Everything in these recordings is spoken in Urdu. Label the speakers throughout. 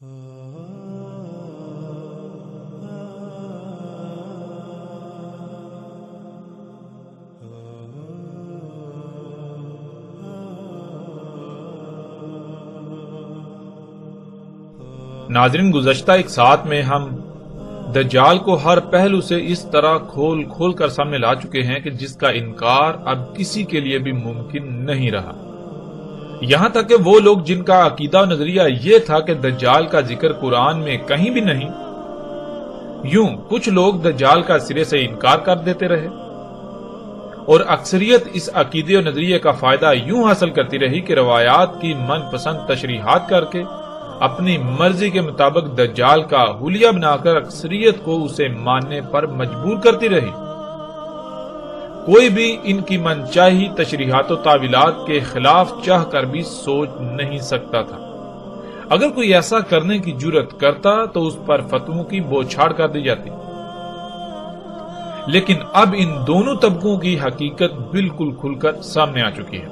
Speaker 1: ناظرین، گزشتہ ایک ساتھ میں ہم دجال کو ہر پہلو سے اس طرح کھول کھول کر سامنے لا چکے ہیں کہ جس کا انکار اب کسی کے لیے بھی ممکن نہیں رہا۔ یہاں تک کہ وہ لوگ جن کا عقیدہ و نظریہ یہ تھا کہ دجال کا ذکر قرآن میں کہیں بھی نہیں، یوں کچھ لوگ دجال کا سرے سے انکار کر دیتے رہے، اور اکثریت اس عقیدے و نظریے کا فائدہ یوں حاصل کرتی رہی کہ روایات کی من پسند تشریحات کر کے اپنی مرضی کے مطابق دجال کا حلیہ بنا کر اکثریت کو اسے ماننے پر مجبور کرتی رہی۔ کوئی بھی ان کی منچاہی تشریحات و تعویلات کے خلاف چاہ کر بھی سوچ نہیں سکتا تھا۔ اگر کوئی ایسا کرنے کی جرات کرتا تو اس پر فتووں کی بوچھاڑ کر دی جاتی۔ لیکن اب ان دونوں طبقوں کی حقیقت بالکل کھل کر سامنے آ چکی ہے،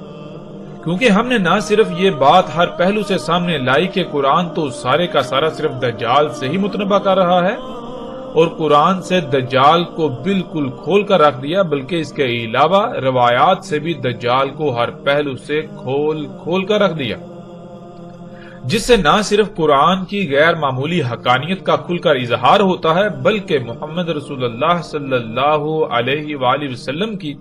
Speaker 1: کیونکہ ہم نے نہ صرف یہ بات ہر پہلو سے سامنے لائی کہ قرآن تو سارے کا سارا صرف دجال سے ہی متنبع کر رہا ہے اور قرآن سے دجال کو بالکل کھول کر رکھ دیا، بلکہ اس کے علاوہ روایات سے بھی دجال کو ہر پہلو سے کھول کھول کر رکھ دیا، جس سے نہ صرف قرآن کی غیر معمولی حقانیت کا کھل کر اظہار ہوتا ہے، بلکہ محمد رسول اللہ صلی اللہ علیہ وآلہ وسلم کی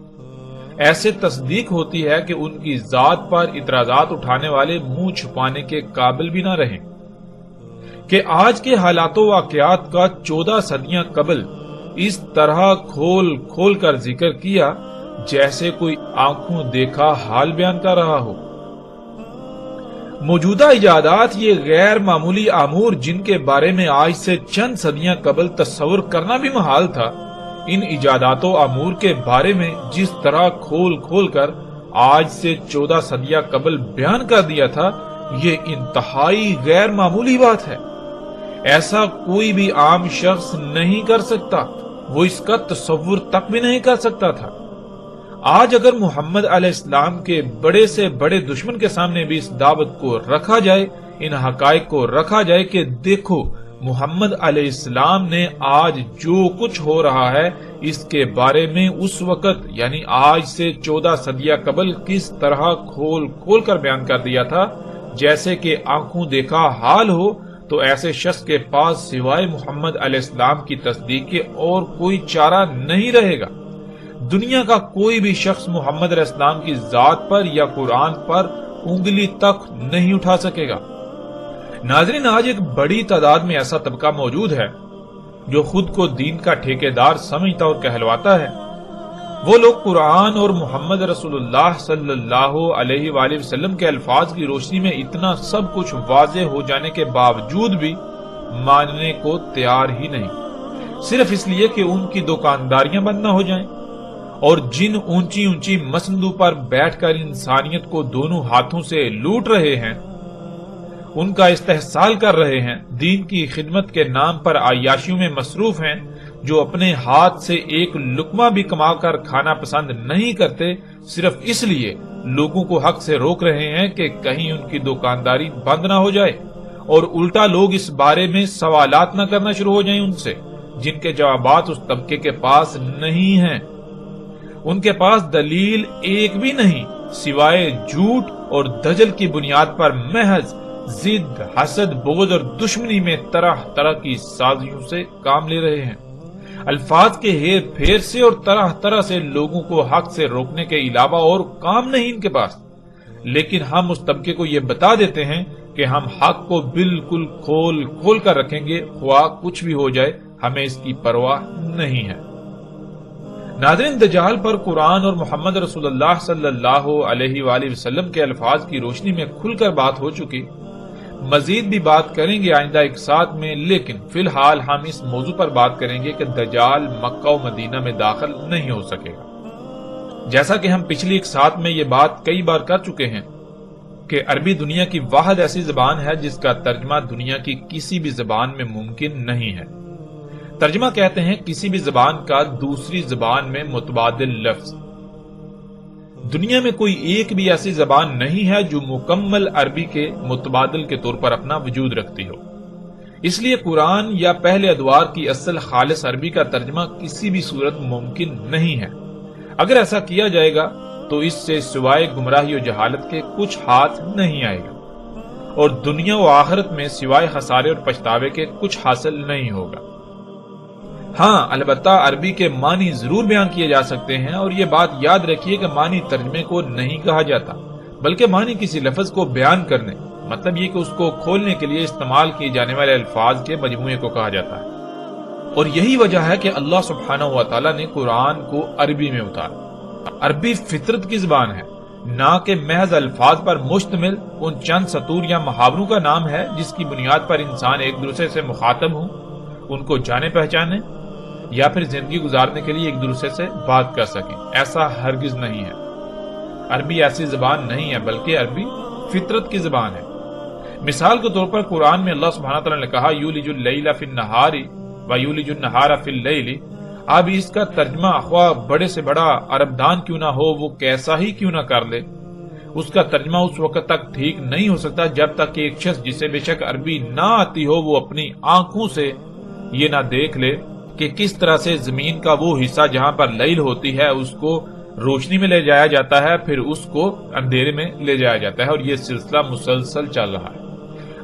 Speaker 1: ایسے تصدیق ہوتی ہے کہ ان کی ذات پر اعتراضات اٹھانے والے منہ چھپانے کے قابل بھی نہ رہیں کہ آج کے حالات و واقعات کا 14 صدیاں قبل اس طرح کھول کھول کر ذکر کیا جیسے کوئی آنکھوں دیکھا حال بیان کر رہا ہو۔ موجودہ ایجادات، یہ غیر معمولی امور جن کے بارے میں آج سے چند صدیاں قبل تصور کرنا بھی محال تھا، ان ایجادات و امور کے بارے میں جس طرح کھول کھول کر آج سے 14 صدیاں قبل بیان کر دیا تھا، یہ انتہائی غیر معمولی بات ہے۔ ایسا کوئی بھی عام شخص نہیں کر سکتا، وہ اس کا تصور تک بھی نہیں کر سکتا تھا۔ آج اگر محمد علیہ السلام کے بڑے سے بڑے دشمن کے سامنے بھی اس دعوت کو رکھا جائے، ان حقائق کو رکھا جائے کہ دیکھو محمد علیہ السلام نے آج جو کچھ ہو رہا ہے اس کے بارے میں اس وقت یعنی آج سے 14 صدیاں قبل کس طرح کھول کھول کر بیان کر دیا تھا جیسے کہ آنکھوں دیکھا حال ہو، تو ایسے شخص کے پاس سوائے محمد علیہ السلام کی تصدیق کے اور کوئی چارہ نہیں رہے گا۔ دنیا کا کوئی بھی شخص محمد علیہ السلام کی ذات پر یا قرآن پر انگلی تک نہیں اٹھا سکے گا۔ ناظرین، آج ایک بڑی تعداد میں ایسا طبقہ موجود ہے جو خود کو دین کا ٹھیکیدار سمجھتا اور کہلواتا ہے۔ وہ لوگ قرآن اور محمد رسول اللہ صلی اللہ علیہ وآلہ وسلم کے الفاظ کی روشنی میں اتنا سب کچھ واضح ہو جانے کے باوجود بھی ماننے کو تیار ہی نہیں، صرف اس لیے کہ ان کی دکانداریاں بند نہ ہو جائیں، اور جن اونچی اونچی مسندوں پر بیٹھ کر انسانیت کو دونوں ہاتھوں سے لوٹ رہے ہیں، ان کا استحصال کر رہے ہیں، دین کی خدمت کے نام پر عیاشیوں میں مصروف ہیں، جو اپنے ہاتھ سے ایک لقمہ بھی کما کر کھانا پسند نہیں کرتے، صرف اس لیے لوگوں کو حق سے روک رہے ہیں کہ کہیں ان کی دکانداری بند نہ ہو جائے، اور الٹا لوگ اس بارے میں سوالات نہ کرنا شروع ہو جائیں ان سے جن کے جوابات اس طبقے کے پاس نہیں ہیں۔ ان کے پاس دلیل ایک بھی نہیں سوائے جھوٹ اور دجل کی بنیاد پر محض ضد، حسد، بغض اور دشمنی میں طرح طرح کی سازشوں سے کام لے رہے ہیں، الفاظ کے ہیر پھیر سے اور طرح طرح سے لوگوں کو حق سے روکنے کے علاوہ اور کام نہیں ان کے پاس۔ لیکن ہم اس طبقے کو یہ بتا دیتے ہیں کہ ہم حق کو بالکل کھول کھول کر رکھیں گے، خواہ کچھ بھی ہو جائے، ہمیں اس کی پرواہ نہیں ہے۔ ناظرین، دجال پر قرآن اور محمد رسول اللہ صلی اللہ علیہ وآلہ وسلم کے الفاظ کی روشنی میں کھل کر بات ہو چکی، مزید بھی بات کریں گے آئندہ ایک ساتھ میں، لیکن فی الحال ہم اس موضوع پر بات کریں گے کہ دجال مکہ و مدینہ میں داخل نہیں ہو سکے گا۔ جیسا کہ ہم پچھلی ایک ساتھ میں یہ بات کئی بار کر چکے ہیں کہ عربی دنیا کی واحد ایسی زبان ہے جس کا ترجمہ دنیا کی کسی بھی زبان میں ممکن نہیں ہے۔ ترجمہ کہتے ہیں کسی بھی زبان کا دوسری زبان میں متبادل لفظ۔ دنیا میں کوئی ایک بھی ایسی زبان نہیں ہے جو مکمل عربی کے متبادل کے طور پر اپنا وجود رکھتی ہو۔ اس لیے قرآن یا پہلے ادوار کی اصل خالص عربی کا ترجمہ کسی بھی صورت ممکن نہیں ہے۔ اگر ایسا کیا جائے گا تو اس سے سوائے گمراہی و جہالت کے کچھ ہاتھ نہیں آئے گا، اور دنیا و آخرت میں سوائے خسارے اور پچھتاوے کے کچھ حاصل نہیں ہوگا۔ ہاں البتہ عربی کے معنی ضرور بیان کیے جا سکتے ہیں، اور یہ بات یاد رکھیے کہ معنی ترجمے کو نہیں کہا جاتا، بلکہ معنی کسی لفظ کو بیان کرنے، مطلب یہ کہ اس کو کھولنے کے لیے استعمال کیے جانے والے الفاظ کے مجموعے کو کہا جاتا ہے۔ اور یہی وجہ ہے کہ اللہ سبحانہ و تعالیٰ نے قرآن کو عربی میں اتارا۔ عربی فطرت کی زبان ہے، نہ کہ محض الفاظ پر مشتمل ان چند سطور یا محاوروں کا نام ہے جس کی بنیاد پر انسان ایک دوسرے سے مخاطب ہوں، ان کو جانے پہچانے یا پھر زندگی گزارنے کے لیے ایک دوسرے سے بات کر سکیں۔ ایسا ہرگز نہیں ہے۔ عربی ایسی زبان نہیں ہے، بلکہ عربی فطرت کی زبان ہے۔ مثال کے طور پر قرآن میں اللہ سبحانہ تعالیٰ نے کہا یولج اللیل فی النہار ویولج النہار فی اللیل۔ اب اس کا ترجمہ خواہ بڑے سے بڑا عرب دان کیوں نہ ہو، وہ کیسا ہی کیوں نہ کر لے، اس کا ترجمہ اس وقت تک ٹھیک نہیں ہو سکتا جب تک کہ ایک شخص جسے بے شک عربی نہ آتی ہو وہ اپنی آنکھوں سے یہ نہ دیکھ لے کہ کس طرح سے زمین کا وہ حصہ جہاں پر لیل ہوتی ہے اس کو روشنی میں لے جایا جاتا ہے، پھر اس کو اندھیرے میں لے جایا جاتا ہے، اور یہ سلسلہ مسلسل چل رہا ہے۔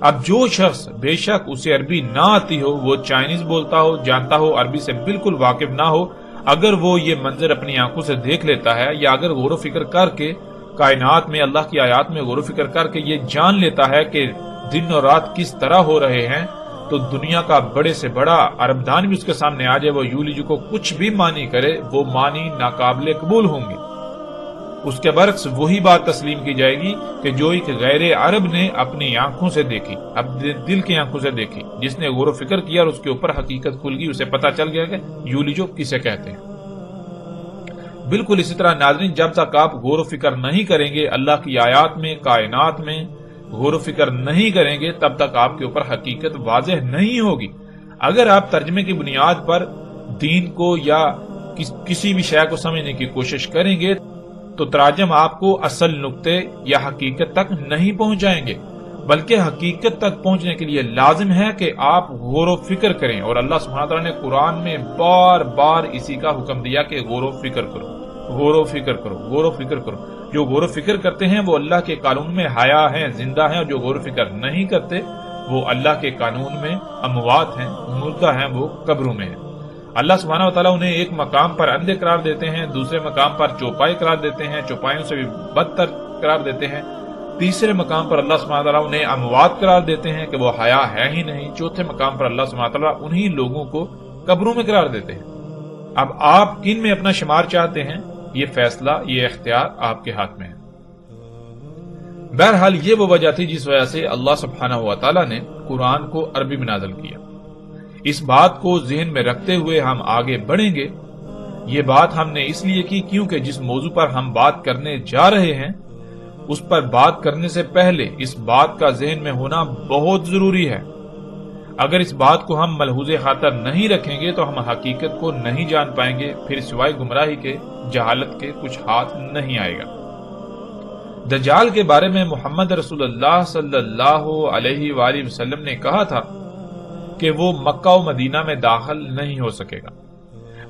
Speaker 1: اب جو شخص بے شک اسے عربی نہ آتی ہو، وہ چائنیز بولتا ہو، جانتا ہو، عربی سے بالکل واقف نہ ہو، اگر وہ یہ منظر اپنی آنکھوں سے دیکھ لیتا ہے یا اگر غور و فکر کر کے کائنات میں اللہ کی آیات میں غور و فکر کر کے یہ جان لیتا ہے کہ دن اور رات کس طرح ہو رہے ہیں، تو دنیا کا بڑے سے بڑا عرب دان بھی اس کے سامنے آ جائے، وہ یولج کو کچھ بھی معنی کرے، وہ معنی ناقابل قبول ہوں گے۔ اس کے برعکس وہی بات تسلیم کی جائے گی کہ جو ایک غیر عرب نے اپنی آنکھوں سے دیکھی، اپنے دل کی آنکھوں سے دیکھی، جس نے غور و فکر کیا اور اس کے اوپر حقیقت کھل گئی، اسے پتا چل گیا کہ یولجو کسے کہتے ہیں۔ بالکل اسی طرح ناظرین، جب تک آپ غور و فکر نہیں کریں گے اللہ کی آیات میں، کائنات میں غور و فکر نہیں کریں گے، تب تک آپ کے اوپر حقیقت واضح نہیں ہوگی۔ اگر آپ ترجمے کی بنیاد پر دین کو یا کسی بھی شے کو سمجھنے کی کوشش کریں گے تو تراجم آپ کو اصل نقطے یا حقیقت تک نہیں پہنچائیں گے، بلکہ حقیقت تک پہنچنے کے لیے لازم ہے کہ آپ غور و فکر کریں، اور اللہ سبحانہ تعالیٰ نے قرآن میں بار بار اسی کا حکم دیا کہ غور و فکر کرو، غور و فکر کرو، غور و فکر کرو۔ جو غور و فکر کرتے ہیں وہ اللہ کے قانون میں حیا ہیں، زندہ ہیں، اور جو غور و فکر نہیں کرتے وہ اللہ کے قانون میں اموات ہیں، مردہ ہیں، وہ قبروں میں ہیں۔ اللہ سبحانہ وتعالیٰ انہیں ایک مقام پر اندھے قرار دیتے ہیں، دوسرے مقام پر چوپائے قرار دیتے ہیں، چوپائیوں سے بھی بدتر قرار دیتے ہیں، تیسرے مقام پر اللہ سبحانہ وتعالیٰ انہیں اموات قرار دیتے ہیں کہ وہ حیا ہے ہی نہیں، چوتھے مقام پر اللہ سبحانہ وتعالیٰ انہی لوگوں کو قبروں میں قرار دیتے ہیں۔ اب آپ کن میں اپنا شمار چاہتے ہیں، یہ فیصلہ، یہ اختیار آپ کے ہاتھ میں ہے۔ بہرحال یہ وہ وجہ تھی جس وجہ سے اللہ سبحانہ وتعالیٰ نے قرآن کو عربی میں نازل کیا۔ اس بات کو ذہن میں رکھتے ہوئے ہم آگے بڑھیں گے۔ یہ بات ہم نے اس لیے کی کیونکہ جس موضوع پر ہم بات کرنے جا رہے ہیں اس پر بات کرنے سے پہلے اس بات کا ذہن میں ہونا بہت ضروری ہے۔ اگر اس بات کو ہم ملحوظ خاطر نہیں رکھیں گے تو ہم حقیقت کو نہیں جان پائیں گے، پھر سوائے گمراہی کے، جہالت کے کچھ ہاتھ نہیں آئے گا۔ دجال کے بارے میں محمد رسول اللہ صلی اللہ علیہ وآلہ وسلم نے کہا تھا کہ وہ مکہ و مدینہ میں داخل نہیں ہو سکے گا۔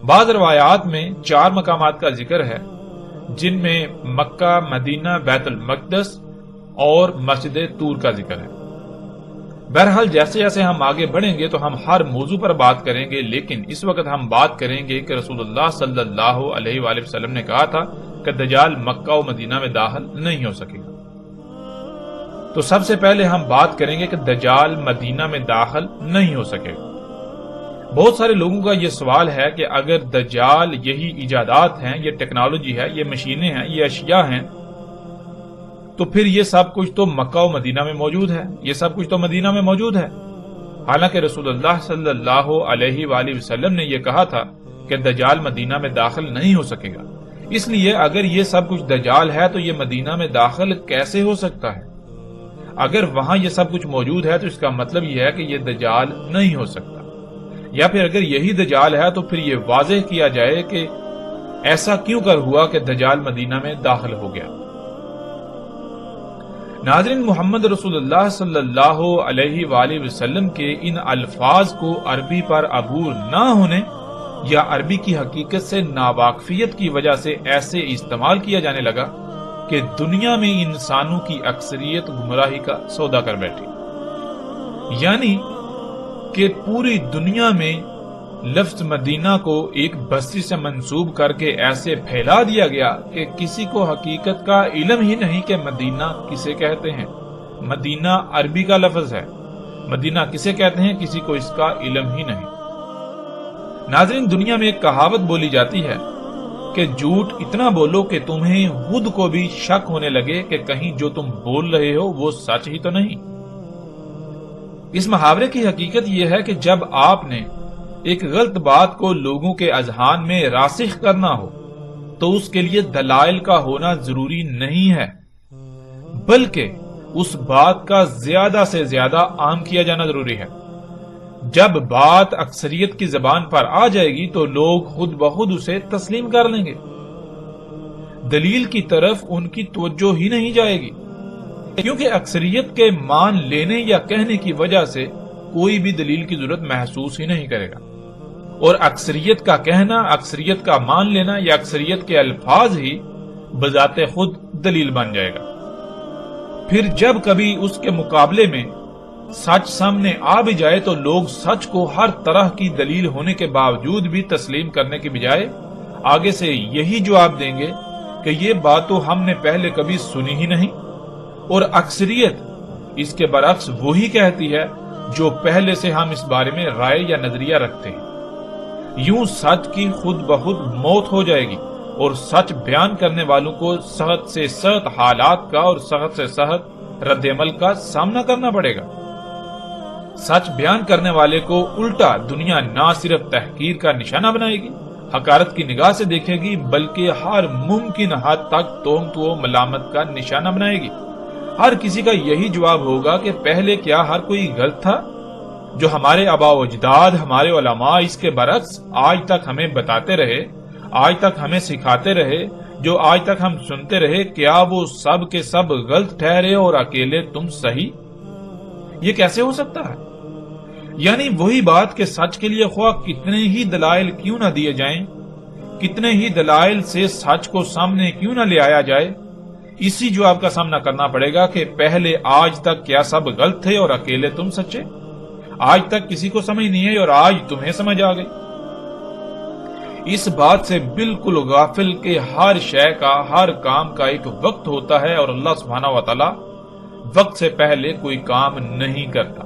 Speaker 1: بعض روایات میں 4 مقامات کا ذکر ہے جن میں مکہ، مدینہ، بیت المقدس اور مسجد طور کا ذکر ہے۔ بہرحال جیسے جیسے ہم آگے بڑھیں گے تو ہم ہر موضوع پر بات کریں گے، لیکن اس وقت ہم بات کریں گے کہ رسول اللہ صلی اللہ علیہ وآلہ وسلم نے کہا تھا کہ دجال مکہ و مدینہ میں داخل نہیں ہو سکے گا۔ تو سب سے پہلے ہم بات کریں گے کہ دجال مدینہ میں داخل نہیں ہو سکے گا۔ بہت سارے لوگوں کا یہ سوال ہے کہ اگر دجال یہی ایجادات ہیں، یہ ٹیکنالوجی ہے، یہ مشینیں ہیں، یہ اشیاء ہیں، تو پھر یہ سب کچھ تو مکہ و مدینہ میں موجود ہے، یہ سب کچھ تو مدینہ میں موجود ہے۔ حالانکہ رسول اللہ صلی اللہ علیہ وآلہ وسلم نے یہ کہا تھا کہ دجال مدینہ میں داخل نہیں ہو سکے گا۔ اس لیے اگر یہ سب کچھ دجال ہے تو یہ مدینہ میں داخل کیسے ہو سکتا ہے؟ اگر وہاں یہ سب کچھ موجود ہے تو اس کا مطلب یہ ہے کہ یہ دجال نہیں ہو سکتا، یا پھر اگر یہی دجال ہے تو پھر یہ واضح کیا جائے کہ ایسا کیوں کر ہوا کہ دجال مدینہ میں داخل ہو گیا۔ ناظرین، محمد رسول اللہ صلی اللہ علیہ وآلہ وسلم کے ان الفاظ کو عربی پر عبور نہ ہونے یا عربی کی حقیقت سے ناواقفیت کی وجہ سے ایسے استعمال کیا جانے لگا کہ دنیا میں انسانوں کی اکثریت گمراہی کا سودا کر بیٹھی، یعنی کہ پوری دنیا میں لفظ مدینہ کو ایک بستی سے منسوب کر کے ایسے پھیلا دیا گیا کہ کسی کو حقیقت کا علم ہی نہیں کہ مدینہ کسے کہتے ہیں۔ مدینہ عربی کا لفظ ہے، مدینہ کسے کہتے ہیں کسی کو اس کا علم ہی نہیں۔ ناظرین، دنیا میں ایک کہاوت بولی جاتی ہے کہ جھوٹ اتنا بولو کہ تمہیں خود کو بھی شک ہونے لگے کہ کہیں جو تم بول رہے ہو وہ سچ ہی تو نہیں۔ اس محاورے کی حقیقت یہ ہے کہ جب آپ نے ایک غلط بات کو لوگوں کے اذہان میں راسخ کرنا ہو تو اس کے لیے دلائل کا ہونا ضروری نہیں ہے، بلکہ اس بات کا زیادہ سے زیادہ عام کیا جانا ضروری ہے۔ جب بات اکثریت کی زبان پر آ جائے گی تو لوگ خود بخود اسے تسلیم کر لیں گے، دلیل کی طرف ان کی توجہ ہی نہیں جائے گی، کیونکہ اکثریت کے مان لینے یا کہنے کی وجہ سے کوئی بھی دلیل کی ضرورت محسوس ہی نہیں کرے گا، اور اکثریت کا کہنا، اکثریت کا مان لینا یا اکثریت کے الفاظ ہی بذات خود دلیل بن جائے گا۔ پھر جب کبھی اس کے مقابلے میں سچ سامنے آ بھی جائے تو لوگ سچ کو ہر طرح کی دلیل ہونے کے باوجود بھی تسلیم کرنے کے بجائے آگے سے یہی جواب دیں گے کہ یہ بات تو ہم نے پہلے کبھی سنی ہی نہیں، اور اکثریت اس کے برعکس وہی کہتی ہے جو پہلے سے ہم اس بارے میں رائے یا نظریہ رکھتے ہیں۔ یوں سچ کی خود بخود موت ہو جائے گی اور سچ بیان کرنے والوں کو سخت سے سخت حالات کا اور سخت سے سخت رد عمل کا سامنا کرنا پڑے گا۔ سچ بیان کرنے والے کو الٹا دنیا نہ صرف تحقیر کا نشانہ بنائے گی، حقارت کی نگاہ سے دیکھے گی، بلکہ ہر ممکن حد تک تہمت و ملامت کا نشانہ بنائے گی۔ ہر کسی کا یہی جواب ہوگا کہ پہلے کیا ہر کوئی غلط تھا؟ جو ہمارے آباء و اجداد، ہمارے علماء اس کے برعکس آج تک ہمیں بتاتے رہے، آج تک ہمیں سکھاتے رہے، جو آج تک ہم سنتے رہے، کیا وہ سب کے سب غلط ٹھہرے اور اکیلے تم صحیح؟ یہ کیسے ہو سکتا ہے؟ یعنی وہی بات کہ سچ کے لیے خواہ کتنے ہی دلائل کیوں نہ دیے جائیں، کتنے ہی دلائل سے سچ کو سامنے کیوں نہ لے آیا جائے، اسی جواب کا سامنا کرنا پڑے گا کہ پہلے آج تک کیا سب غلط تھے اور اکیلے تم سچے؟ آج تک کسی کو سمجھ نہیں ہے اور آج تمہیں سمجھ آ گئی۔ اس بات سے بالکل غافل کہ ہر شے کا، ہر کام کا ایک وقت ہوتا ہے اور اللہ سبحانہ و تعالی وقت سے پہلے کوئی کام نہیں کرتا۔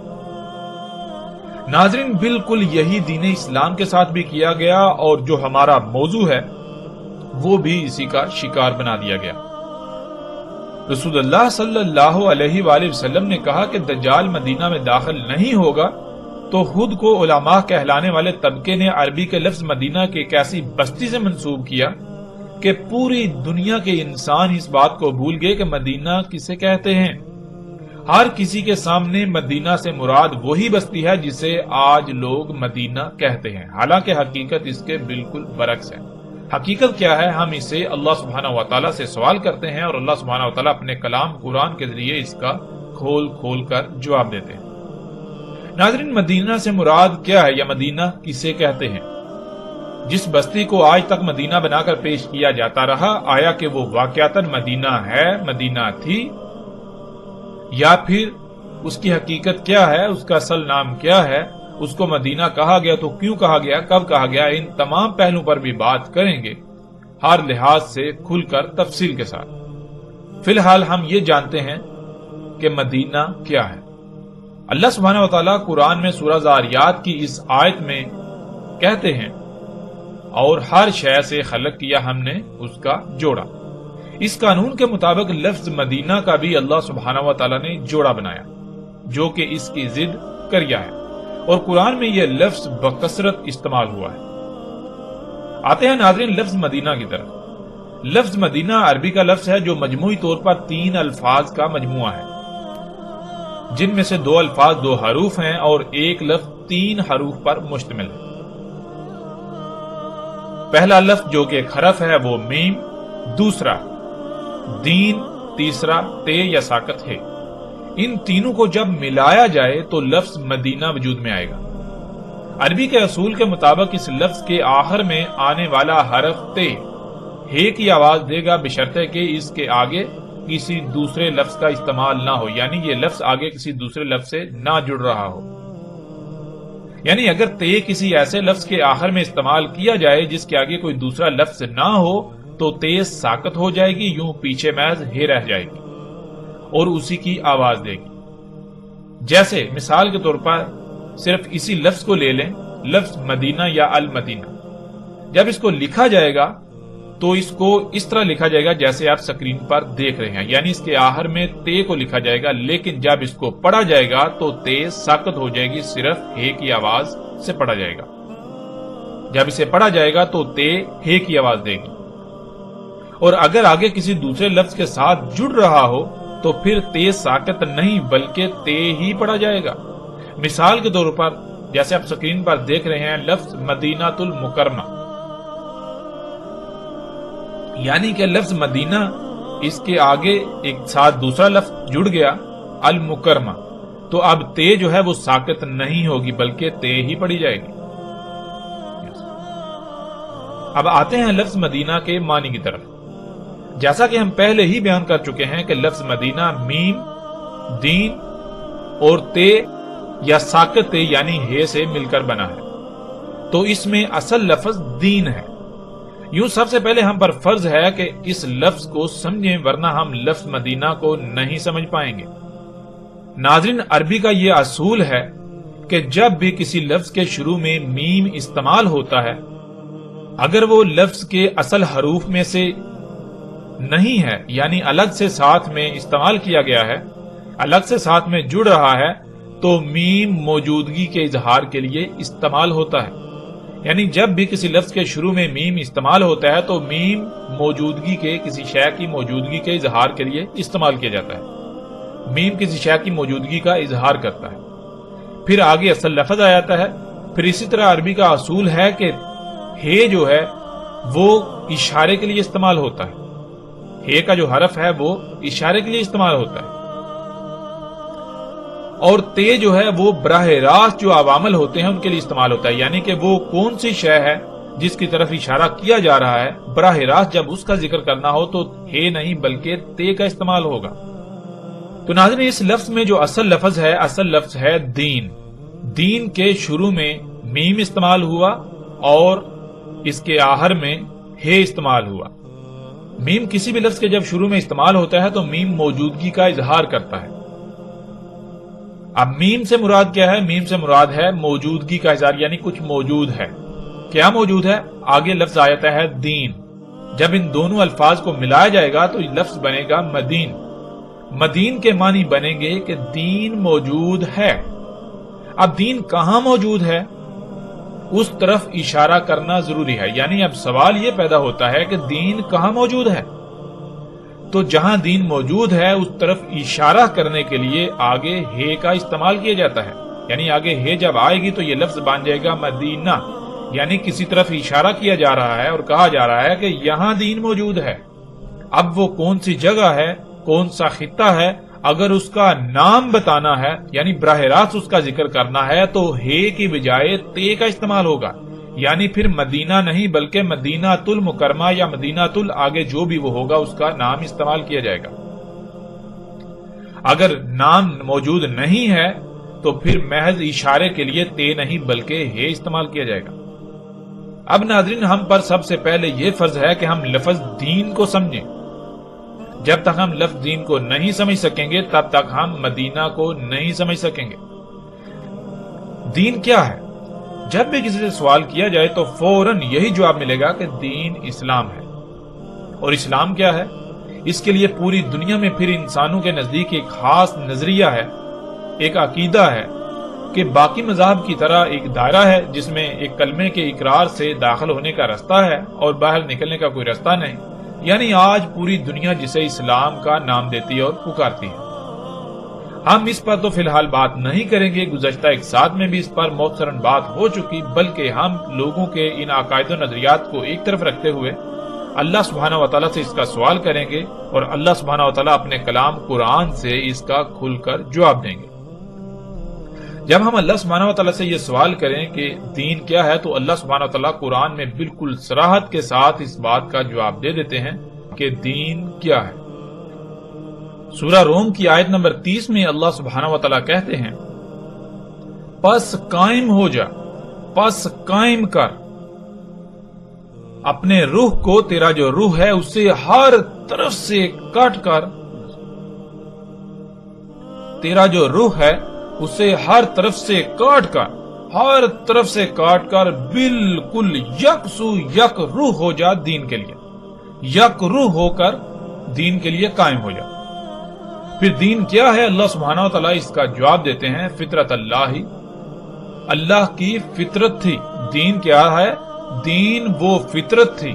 Speaker 1: ناظرین، بالکل یہی دین اسلام کے ساتھ بھی کیا گیا اور جو ہمارا موضوع ہے وہ بھی اسی کا شکار بنا دیا گیا۔ رسول اللہ صلی اللہ علیہ وآلہ وسلم نے کہا کہ دجال مدینہ میں داخل نہیں ہوگا تو خود کو علماء کہلانے والے طبقے نے عربی کے لفظ مدینہ کے ایک ایسی بستی سے منسوب کیا کہ پوری دنیا کے انسان اس بات کو بھول گئے کہ مدینہ کسے کہتے ہیں۔ ہر کسی کے سامنے مدینہ سے مراد وہی بستی ہے جسے آج لوگ مدینہ کہتے ہیں، حالانکہ حقیقت اس کے بالکل برعکس ہے۔ حقیقت کیا ہے؟ ہم اسے اللہ سبحانہ و تعالیٰ سے سوال کرتے ہیں اور اللہ سبحانہ و تعالیٰ اپنے کلام قرآن کے ذریعے اس کا کھول کھول کر جواب دیتے ہیں۔ ناظرین، مدینہ سے مراد کیا ہے یا مدینہ کسے کہتے ہیں؟ جس بستی کو آج تک مدینہ بنا کر پیش کیا جاتا رہا، آیا کہ وہ واقعتاً مدینہ ہے، مدینہ تھی، یا پھر اس کی حقیقت کیا ہے، اس کا اصل نام کیا ہے، اس کو مدینہ کہا گیا تو کیوں کہا گیا، کب کہا گیا؟ ان تمام پہلوؤں پر بھی بات کریں گے، ہر لحاظ سے کھل کر تفصیل کے ساتھ۔ فی الحال ہم یہ جانتے ہیں کہ مدینہ کیا ہے۔ اللہ سبحانہ و تعالیٰ قرآن میں سورہ ذاریات کی اس آیت میں کہتے ہیں، اور ہر شے سے خلق کیا ہم نے اس کا جوڑا۔ اس قانون کے مطابق لفظ مدینہ کا بھی اللہ سبحانہ و تعالیٰ نے جوڑا بنایا، جو کہ اس کی ضد کریا ہے، اور قرآن میں یہ لفظ بکثرت استعمال ہوا ہے۔ آتے ہیں ناظرین لفظ مدینہ کی طرف۔ لفظ مدینہ عربی کا لفظ ہے جو مجموعی طور پر 3 الفاظ کا مجموعہ ہے، جن میں سے 2 الفاظ 2 حروف ہیں اور ایک لفظ 3 حروف پر مشتمل ہے۔ پہلا لفظ جو کہ ایک حرف ہے وہ میم، دوسرا دین تیسرا تے یا ساکت ہے۔ ان تینوں کو جب ملایا جائے تو لفظ مدینہ وجود میں آئے گا۔ عربی کے اصول کے مطابق اس لفظ کے آخر میں آنے والا حرف تے ہے کی آواز دے گا، بشرطے کہ اس کے آگے کسی دوسرے لفظ کا استعمال نہ ہو، یعنی یہ لفظ آگے کسی دوسرے لفظ سے نہ جڑ رہا ہو۔ یعنی اگر تے کسی ایسے لفظ کے آخر میں استعمال کیا جائے جس کے آگے کوئی دوسرا لفظ نہ ہو تو تے ساکت ہو جائے گی، یوں پیچھے محض ہے رہ جائے گی اور اسی کی آواز دے گی۔ جیسے مثال کے طور پر صرف اسی لفظ کو لے لیں، لفظ مدینہ یا المدینہ، جب اس کو لکھا جائے گا تو اس کو اس طرح لکھا جائے گا جیسے آپ سکرین پر دیکھ رہے ہیں، یعنی اس کے آخر میں تے کو لکھا جائے گا، لیکن جب اس کو پڑھا جائے گا تو تے ساکت ہو جائے گی، صرف ہے کی آواز سے پڑھا جائے گا۔ جب اسے پڑھا جائے گا تو تے ہے کی آواز دے گی، اور اگر آگے کسی دوسرے لفظ کے ساتھ جڑ رہا ہو تو پھر تے ساکت نہیں بلکہ تے ہی پڑھا جائے گا۔ مثال کے طور پر جیسے آپ سکرین پر دیکھ رہے ہیں لفظ مدینہ المکرمہ، یعنی کہ لفظ مدینہ اس کے آگے ایک ساتھ دوسرا لفظ جڑ گیا المکرمہ، تو اب تے جو ہے وہ ساکت نہیں ہوگی بلکہ تے ہی پڑھی جائے گی۔ اب آتے ہیں لفظ مدینہ کے معنی کی طرف۔ جیسا کہ ہم پہلے ہی بیان کر چکے ہیں کہ لفظ مدینہ میم، دین اور تے یا ساکت تے یعنی ہے سے مل کر بنا ہے، تو اس میں اصل لفظ دین ہے۔ یوں سب سے پہلے ہم پر فرض ہے کہ اس لفظ کو سمجھیں، ورنہ ہم لفظ مدینہ کو نہیں سمجھ پائیں گے۔ ناظرین، عربی کا یہ اصول ہے کہ جب بھی کسی لفظ کے شروع میں میم استعمال ہوتا ہے، اگر وہ لفظ کے اصل حروف میں سے نہیں ہے، یعنی الگ سے ساتھ میں استعمال کیا گیا ہے، الگ سے ساتھ میں جڑ رہا ہے، تو میم موجودگی کے اظہار کے لیے استعمال ہوتا ہے۔ یعنی جب بھی کسی لفظ کے شروع میں میم استعمال ہوتا ہے تو میم موجودگی کے، کسی شے کی موجودگی کے اظہار کے لیے استعمال کیا جاتا ہے۔ میم کسی شے کی موجودگی کا اظہار کرتا ہے، پھر آگے اصل لفظ آ جاتا ہے۔ پھر اسی طرح عربی کا اصول ہے کہ ہے جو ہے وہ اشارے کے لیے استعمال ہوتا ہے، ہے کا جو حرف ہے وہ اشارے کے لیے استعمال ہوتا ہے، اور تے جو ہے وہ براہ راست جو عوامل ہوتے ہیں ان کے لیے استعمال ہوتا ہے، یعنی کہ وہ کون سی شے ہے جس کی طرف اشارہ کیا جا رہا ہے، براہ راست جب اس کا ذکر کرنا ہو تو ہے نہیں بلکہ تے کا استعمال ہوگا۔ تو ناظرین، اس لفظ میں جو اصل لفظ ہے، اصل لفظ ہے دین۔ دین کے شروع میں میم استعمال ہوا اور اس کے آخر میں ہے استعمال ہوا۔ میم کسی بھی لفظ کے جب شروع میں استعمال ہوتا ہے تو میم موجودگی کا اظہار کرتا ہے۔ اب میم سے مراد کیا ہے؟ میم سے مراد ہے موجودگی کا اظہار، یعنی کچھ موجود ہے۔ کیا موجود ہے؟ آگے لفظ آ جاتا ہے دین۔ جب ان دونوں الفاظ کو ملایا جائے گا تو یہ لفظ بنے گا مدین۔ مدین کے معنی بنیں گے کہ دین موجود ہے۔ اب دین کہاں موجود ہے اس طرف اشارہ کرنا ضروری ہے، یعنی اب سوال یہ پیدا ہوتا ہے کہ دین کہاں موجود ہے، تو جہاں دین موجود ہے اس طرف اشارہ کرنے کے لیے آگے ہے کا استعمال کیا جاتا ہے، یعنی آگے ہے جب آئے گی تو یہ لفظ بن جائے گا مدینہ، یعنی کسی طرف اشارہ کیا جا رہا ہے اور کہا جا رہا ہے کہ یہاں دین موجود ہے۔ اب وہ کون سی جگہ ہے، کون سا خطہ ہے، اگر اس کا نام بتانا ہے یعنی براہ راست اس کا ذکر کرنا ہے تو ہے کی بجائے تے کا استعمال ہوگا، یعنی پھر مدینہ نہیں بلکہ مدینہ المکرمہ یا مدینہ آگے جو بھی وہ ہوگا اس کا نام استعمال کیا جائے گا۔ اگر نام موجود نہیں ہے تو پھر محض اشارے کے لیے تے نہیں بلکہ ہے استعمال کیا جائے گا۔ اب ناظرین، ہم پر سب سے پہلے یہ فرض ہے کہ ہم لفظ دین کو سمجھیں۔ جب تک ہم لفظ دین کو نہیں سمجھ سکیں گے تب تک ہم مدینہ کو نہیں سمجھ سکیں گے۔ دین کیا ہے؟ جب بھی کسی سے سوال کیا جائے تو فوراً یہی جواب ملے گا کہ دین اسلام ہے۔ اور اسلام کیا ہے؟ اس کے لیے پوری دنیا میں پھر انسانوں کے نزدیک ایک خاص نظریہ ہے، ایک عقیدہ ہے کہ باقی مذاہب کی طرح ایک دائرہ ہے جس میں ایک کلمے کے اقرار سے داخل ہونے کا رستہ ہے اور باہر نکلنے کا کوئی رستہ نہیں، یعنی آج پوری دنیا جسے اسلام کا نام دیتی ہے اور پکارتی ہے۔ ہم اس پر تو فی الحال بات نہیں کریں گے، گزشتہ ایک ساتھ میں بھی اس پر مختصراً بات ہو چکی، بلکہ ہم لوگوں کے ان عقائد و نظریات کو ایک طرف رکھتے ہوئے اللہ سبحانہ و تعالیٰ سے اس کا سوال کریں گے اور اللہ سبحانہ و تعالیٰ اپنے کلام قرآن سے اس کا کھل کر جواب دیں گے۔ جب ہم اللہ سبحانہ و تعالیٰ سے یہ سوال کریں کہ دین کیا ہے تو اللہ سبحانہ و تعالیٰ قرآن میں بالکل صراحت کے ساتھ اس بات کا جواب دے دیتے ہیں کہ دین کیا ہے۔ سورہ روم کی آیت نمبر 30 میں اللہ سبحانہ و تعالیٰ کہتے ہیں، پس قائم ہو جا، پس قائم کر اپنے روح کو، تیرا جو روح ہے اسے ہر طرف سے کاٹ کر، تیرا جو روح ہے اسے ہر طرف سے کاٹ کر، ہر طرف سے کاٹ کر بالکل یکسو یک روح ہو جا دین کے لیے، یک روح ہو کر دین کے لیے قائم ہو جا۔ پھر دین کیا ہے؟ اللہ سبحانہ و تعالیٰ اس کا جواب دیتے ہیں، فطرت اللہ، اللہ کی فطرت تھی۔ دین کیا ہے؟ دین وہ فطرت تھی،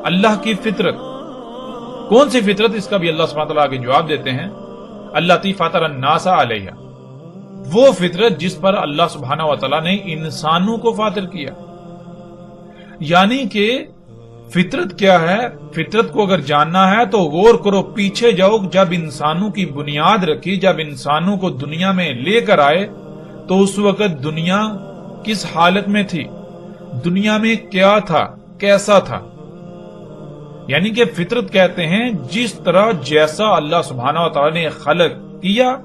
Speaker 1: اللہ کی فطرت۔ کون سی فطرت؟ اس کا بھی اللہ سبحانہ و تعالیٰ آگے جواب دیتے ہیں، التی فطر الناس علیہا، وہ فطرت جس پر اللہ سبحانہ و تعالیٰ نے انسانوں کو فاطر کیا۔ یعنی کہ فطرت کیا ہے؟ فطرت کو اگر جاننا ہے تو غور کرو، پیچھے جاؤ، جب انسانوں کی بنیاد رکھی، جب انسانوں کو دنیا میں لے کر آئے تو اس وقت دنیا کس حالت میں تھی، دنیا میں کیا تھا، کیسا تھا؟ یعنی کہ فطرت کہتے ہیں جس طرح جیسا اللہ سبحانہ و تعالیٰ نے خلق کیا،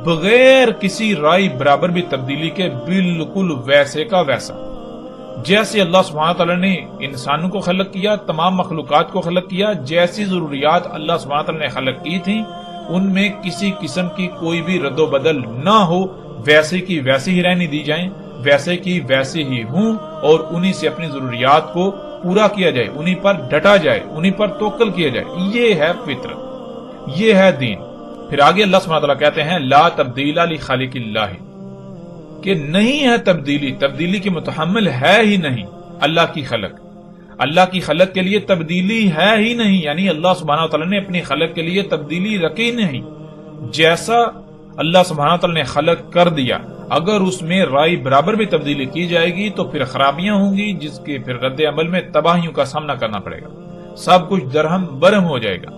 Speaker 1: بغیر کسی رائے برابر بھی تبدیلی کے، بالکل ویسے کا ویسا۔ جیسے اللہ سبحانہ و تعالیٰ نے انسانوں کو خلق کیا، تمام مخلوقات کو خلق کیا، جیسی ضروریات اللہ سبحانہ و تعالیٰ نے خلق کی تھیں ان میں کسی قسم کی کوئی بھی رد و بدل نہ ہو، ویسے کی ویسی ہی رہنے دی جائیں، ویسے کی ویسے ہی ہوں، اور انہی سے اپنی ضروریات کو پورا کیا جائے، انہی پر ڈٹا جائے، انہی پر توکل کیا جائے۔ یہ ہے فطرت، یہ ہے دین۔ پھر آگے اللہ سبحانہ وتعالی کہتے ہیں لا تبدیل لخالق اللہ، کہ نہیں ہے تبدیلی، تبدیلی کے متحمل ہے ہی نہیں اللہ کی خلق، اللہ کی خلق کے لیے تبدیلی ہے ہی نہیں، یعنی اللہ سبحانہ وتعالی نے اپنی خلق کے لیے تبدیلی رکھی نہیں۔ جیسا اللہ سبحانہ وتعالی نے خلق کر دیا، اگر اس میں رائے برابر بھی تبدیلی کی جائے گی تو پھر خرابیاں ہوں گی، جس کے پھر رد عمل میں تباہیوں کا سامنا کرنا پڑے گا، سب کچھ درہم برہم ہو جائے گا۔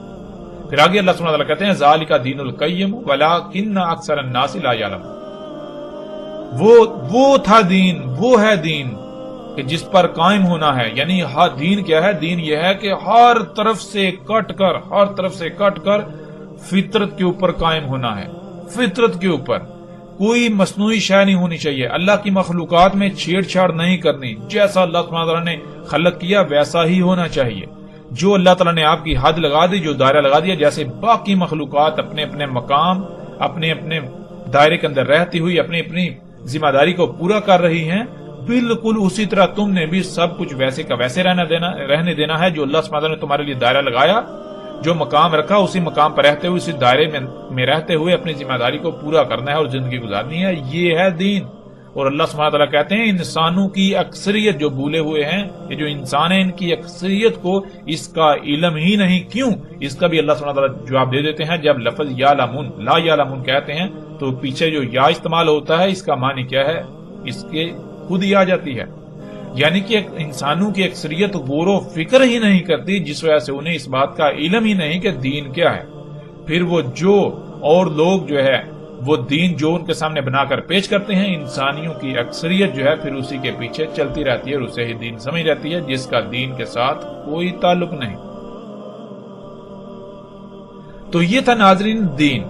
Speaker 1: پھر آگے اللہ سبحانہ وتعالی کہتے ہیں ذالک دین القیم ولکن اکثر الناس لا یعلمون، وہ تھا دین، وہ ہے دین کہ جس پر قائم ہونا ہے۔ یعنی دین کیا ہے؟ دین یہ ہے کہ ہر طرف سے کٹ کر فطرت کے اوپر قائم ہونا ہے، فطرت کے اوپر کوئی مصنوعی شے نہیں ہونی چاہیے، اللہ کی مخلوقات میں چھیڑ چھاڑ نہیں کرنی، جیسا اللہ سبحانہ وتعالی نے خلق کیا ویسا ہی ہونا چاہیے۔ جو اللہ تعالیٰ نے آپ کی حد لگا دی، جو دائرہ لگا دیا، جیسے باقی مخلوقات اپنے اپنے مقام، اپنے اپنے دائرے کے اندر رہتی ہوئی اپنی اپنی ذمہ داری کو پورا کر رہی ہیں، بالکل اسی طرح تم نے بھی سب کچھ ویسے کا ویسے رہنے دینا ہے۔ جو اللہ سبحانہ وتعالی نے تمہارے لیے دائرہ لگایا، جو مقام رکھا، اسی مقام پر رہتے ہوئے، اسی دائرے میں رہتے ہوئے اپنی ذمہ داری کو پورا کرنا ہے اور زندگی گزارنی ہے، یہ ہے دین۔ اور اللہ سبحانہ وتعالی کہتے ہیں انسانوں کی اکثریت جو بھولے ہوئے ہیں، یہ جو انسان ہیں، ان کی اکثریت کو اس کا علم ہی نہیں۔ کیوں؟ اس کا بھی اللہ سبحانہ وتعالی جواب دے دیتے ہیں۔ جب لفظ یعلمون، لا یعلمون کہتے ہیں تو پیچھے جو یا استعمال ہوتا ہے، اس کا معنی کیا ہے؟ اس کے خود ہی آ جاتی ہے، یعنی کہ انسانوں کی اکثریت غور و فکر ہی نہیں کرتی، جس وجہ سے انہیں اس بات کا علم ہی نہیں کہ دین کیا ہے۔ پھر وہ جو اور لوگ جو ہے وہ دین جو ان کے سامنے بنا کر پیش کرتے ہیں، انسانیوں کی اکثریت جو ہے پھر اسی کے پیچھے چلتی رہتی ہے اور اسے ہی دین سمجھ رہتی ہے، جس کا دین کے ساتھ کوئی تعلق نہیں۔ تو یہ تھا ناظرین دین۔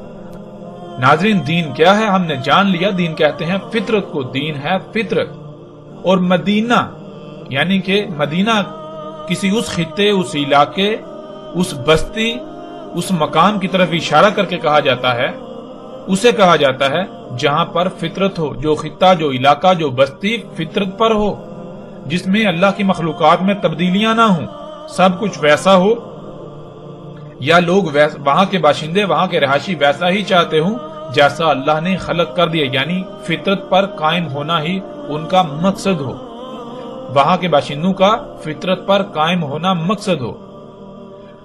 Speaker 1: ناظرین دین کیا ہے؟ ہم نے جان لیا، دین کہتے ہیں فطرت کو، دین ہے فطرت۔ اور مدینہ یعنی کہ مدینہ کسی اس خطے، اس علاقے، اس بستی، اس مقام کی طرف اشارہ کر کے کہا جاتا ہے، اسے کہا جاتا ہے جہاں پر فطرت ہو، جو خطہ، جو علاقہ، جو بستی فطرت پر ہو، جس میں اللہ کی مخلوقات میں تبدیلیاں نہ ہوں، سب کچھ ویسا ہو، یا لوگ وہاں کے باشندے، وہاں کے رہائشی ویسا ہی چاہتے ہوں جیسا اللہ نے خلق کر دیا، یعنی فطرت پر قائم ہونا ہی ان کا مقصد ہو، وہاں کے باشندوں کا فطرت پر قائم ہونا مقصد ہو۔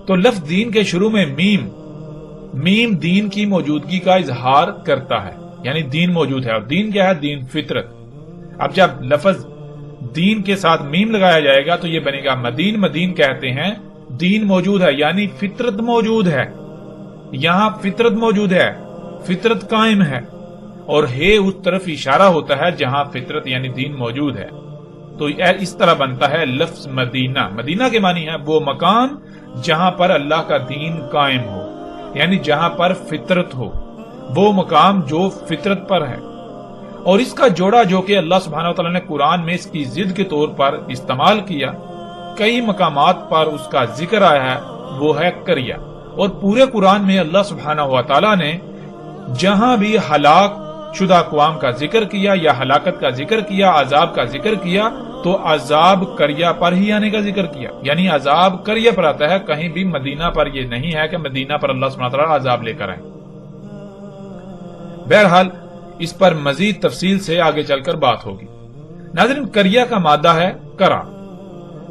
Speaker 1: تو لفظ دین کے شروع میں میم دین کی موجودگی کا اظہار کرتا ہے، یعنی دین موجود ہے۔ اور دین کیا ہے؟ دین فطرت۔ اب جب لفظ دین کے ساتھ میم لگایا جائے گا تو یہ بنے گا مدین. مدین کہتے ہیں دین موجود ہے یعنی فطرت موجود ہے. یہاں فطرت موجود ہے, فطرت قائم ہے, اور ہے اس طرف اشارہ ہوتا ہے جہاں فطرت یعنی دین موجود ہے. تو اس طرح بنتا ہے لفظ مدینہ. مدینہ کے معنی ہے وہ مکان جہاں پر اللہ کا دین قائم ہو, یعنی جہاں پر فطرت ہو, وہ مقام جو فطرت پر ہے. اور اس کا جوڑا جو کہ اللہ سبحانہ وتعالی نے قرآن میں اس کی ضد کے طور پر استعمال کیا, کئی مقامات پر اس کا ذکر آیا ہے, وہ ہے قریہ. اور پورے قرآن میں اللہ سبحانہ وتعالی نے جہاں بھی ہلاک شدہ اقوام کا ذکر کیا یا ہلاکت کا ذکر کیا, عذاب کا ذکر کیا, تو عذاب قریہ پر ہی آنے کا ذکر کیا, یعنی عذاب قریہ پر آتا ہے. کہیں بھی مدینہ پر یہ نہیں ہے کہ مدینہ پر اللہ سبحانہ وتعالی عذاب لے کر آئے. بہرحال اس پر مزید تفصیل سے آگے چل کر بات ہوگی. ناظرین, قریہ کا مادہ ہے کرا,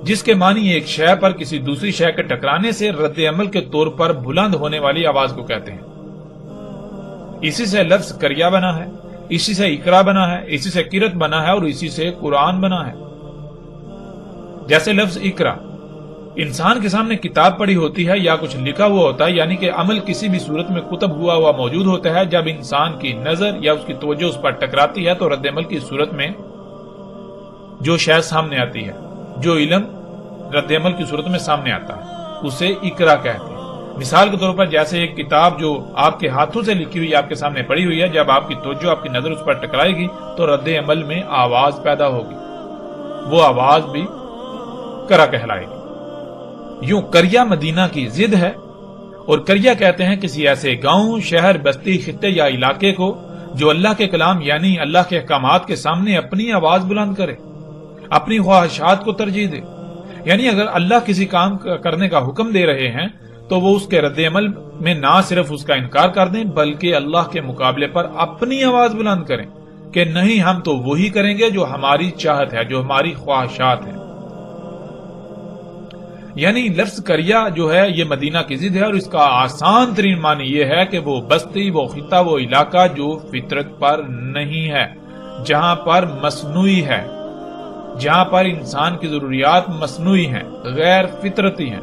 Speaker 1: جس کے معنی ایک شے پر کسی دوسری شے کے ٹکرانے سے رد عمل کے طور پر بلند ہونے والی آواز کو کہتے ہیں. اسی سے لفظ قریہ بنا ہے, اسی سے اقرا بنا ہے, اسی سے قرت بنا ہے, اور اسی سے قرآن بنا ہے. جیسے لفظ اقرا انسان کے سامنے کتاب پڑی ہوتی ہے یا کچھ لکھا ہوا ہوتا ہے, یعنی کہ عمل کسی بھی صورت میں کتب ہوا موجود ہوتا ہے. جب انسان کی نظر یا اس کی توجہ اس پر ٹکراتی ہے تو رد عمل کی صورت میں جو شے سامنے آتی ہے, جو علم رد عمل کی صورت میں سامنے آتا ہے, اسے اقرا کہتے ہیں. مثال کے طور پر جیسے ایک کتاب جو آپ کے ہاتھوں سے لکھی ہوئی آپ کے سامنے پڑی ہوئی ہے, جب آپ کی توجہ آپ کی نظر اس پر ٹکرائے گی تو رد عمل میں آواز پیدا ہوگی, وہ آواز بھی قرا کہلائے گی. یوں قریہ مدینہ کی ضد ہے, اور قریہ کہتے ہیں کسی ایسے گاؤں, شہر, بستی, خطے یا علاقے کو جو اللہ کے کلام یعنی اللہ کے احکامات کے سامنے اپنی آواز بلند کرے, اپنی خواہشات کو ترجیح دے. یعنی اگر اللہ کسی کام کرنے کا حکم دے رہے ہیں تو وہ اس کے رد عمل میں نہ صرف اس کا انکار کر دیں بلکہ اللہ کے مقابلے پر اپنی آواز بلند کریں کہ نہیں, ہم تو وہی کریں گے جو ہماری چاہت ہے, جو ہماری خواہشات ہیں. یعنی لفظ قریہ جو ہے یہ مدینہ کی ضد ہے, اور اس کا آسان ترین معنی یہ ہے کہ وہ بستی, وہ خطہ, وہ علاقہ جو فطرت پر نہیں ہے, جہاں پر مصنوعی ہے, جہاں پر انسان کی ضروریات مصنوعی ہیں, غیر فطرتی ہیں,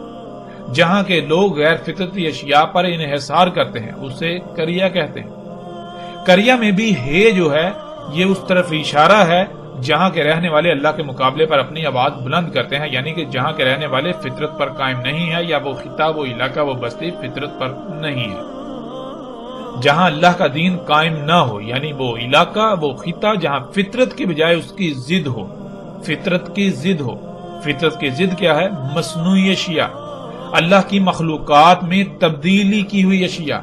Speaker 1: جہاں کے لوگ غیر فطرتی اشیاء پر انحصار کرتے ہیں, اسے قریہ کہتے ہیں. قریہ میں بھی ہے جو ہے یہ اس طرف اشارہ ہے جہاں کے رہنے والے اللہ کے مقابلے پر اپنی آواز بلند کرتے ہیں, یعنی کہ جہاں کے رہنے والے فطرت پر قائم نہیں ہے, یا وہ خطہ, وہ علاقہ, وہ بستی فطرت پر نہیں ہے. جہاں اللہ کا دین قائم نہ ہو, یعنی وہ علاقہ, وہ خطہ جہاں فطرت کی بجائے اس کی ضد ہو, فطرت کی ضد ہو. فطرت کی ضد کیا ہے؟ مصنوعی اشیاء, اللہ کی مخلوقات میں تبدیلی کی ہوئی اشیاء.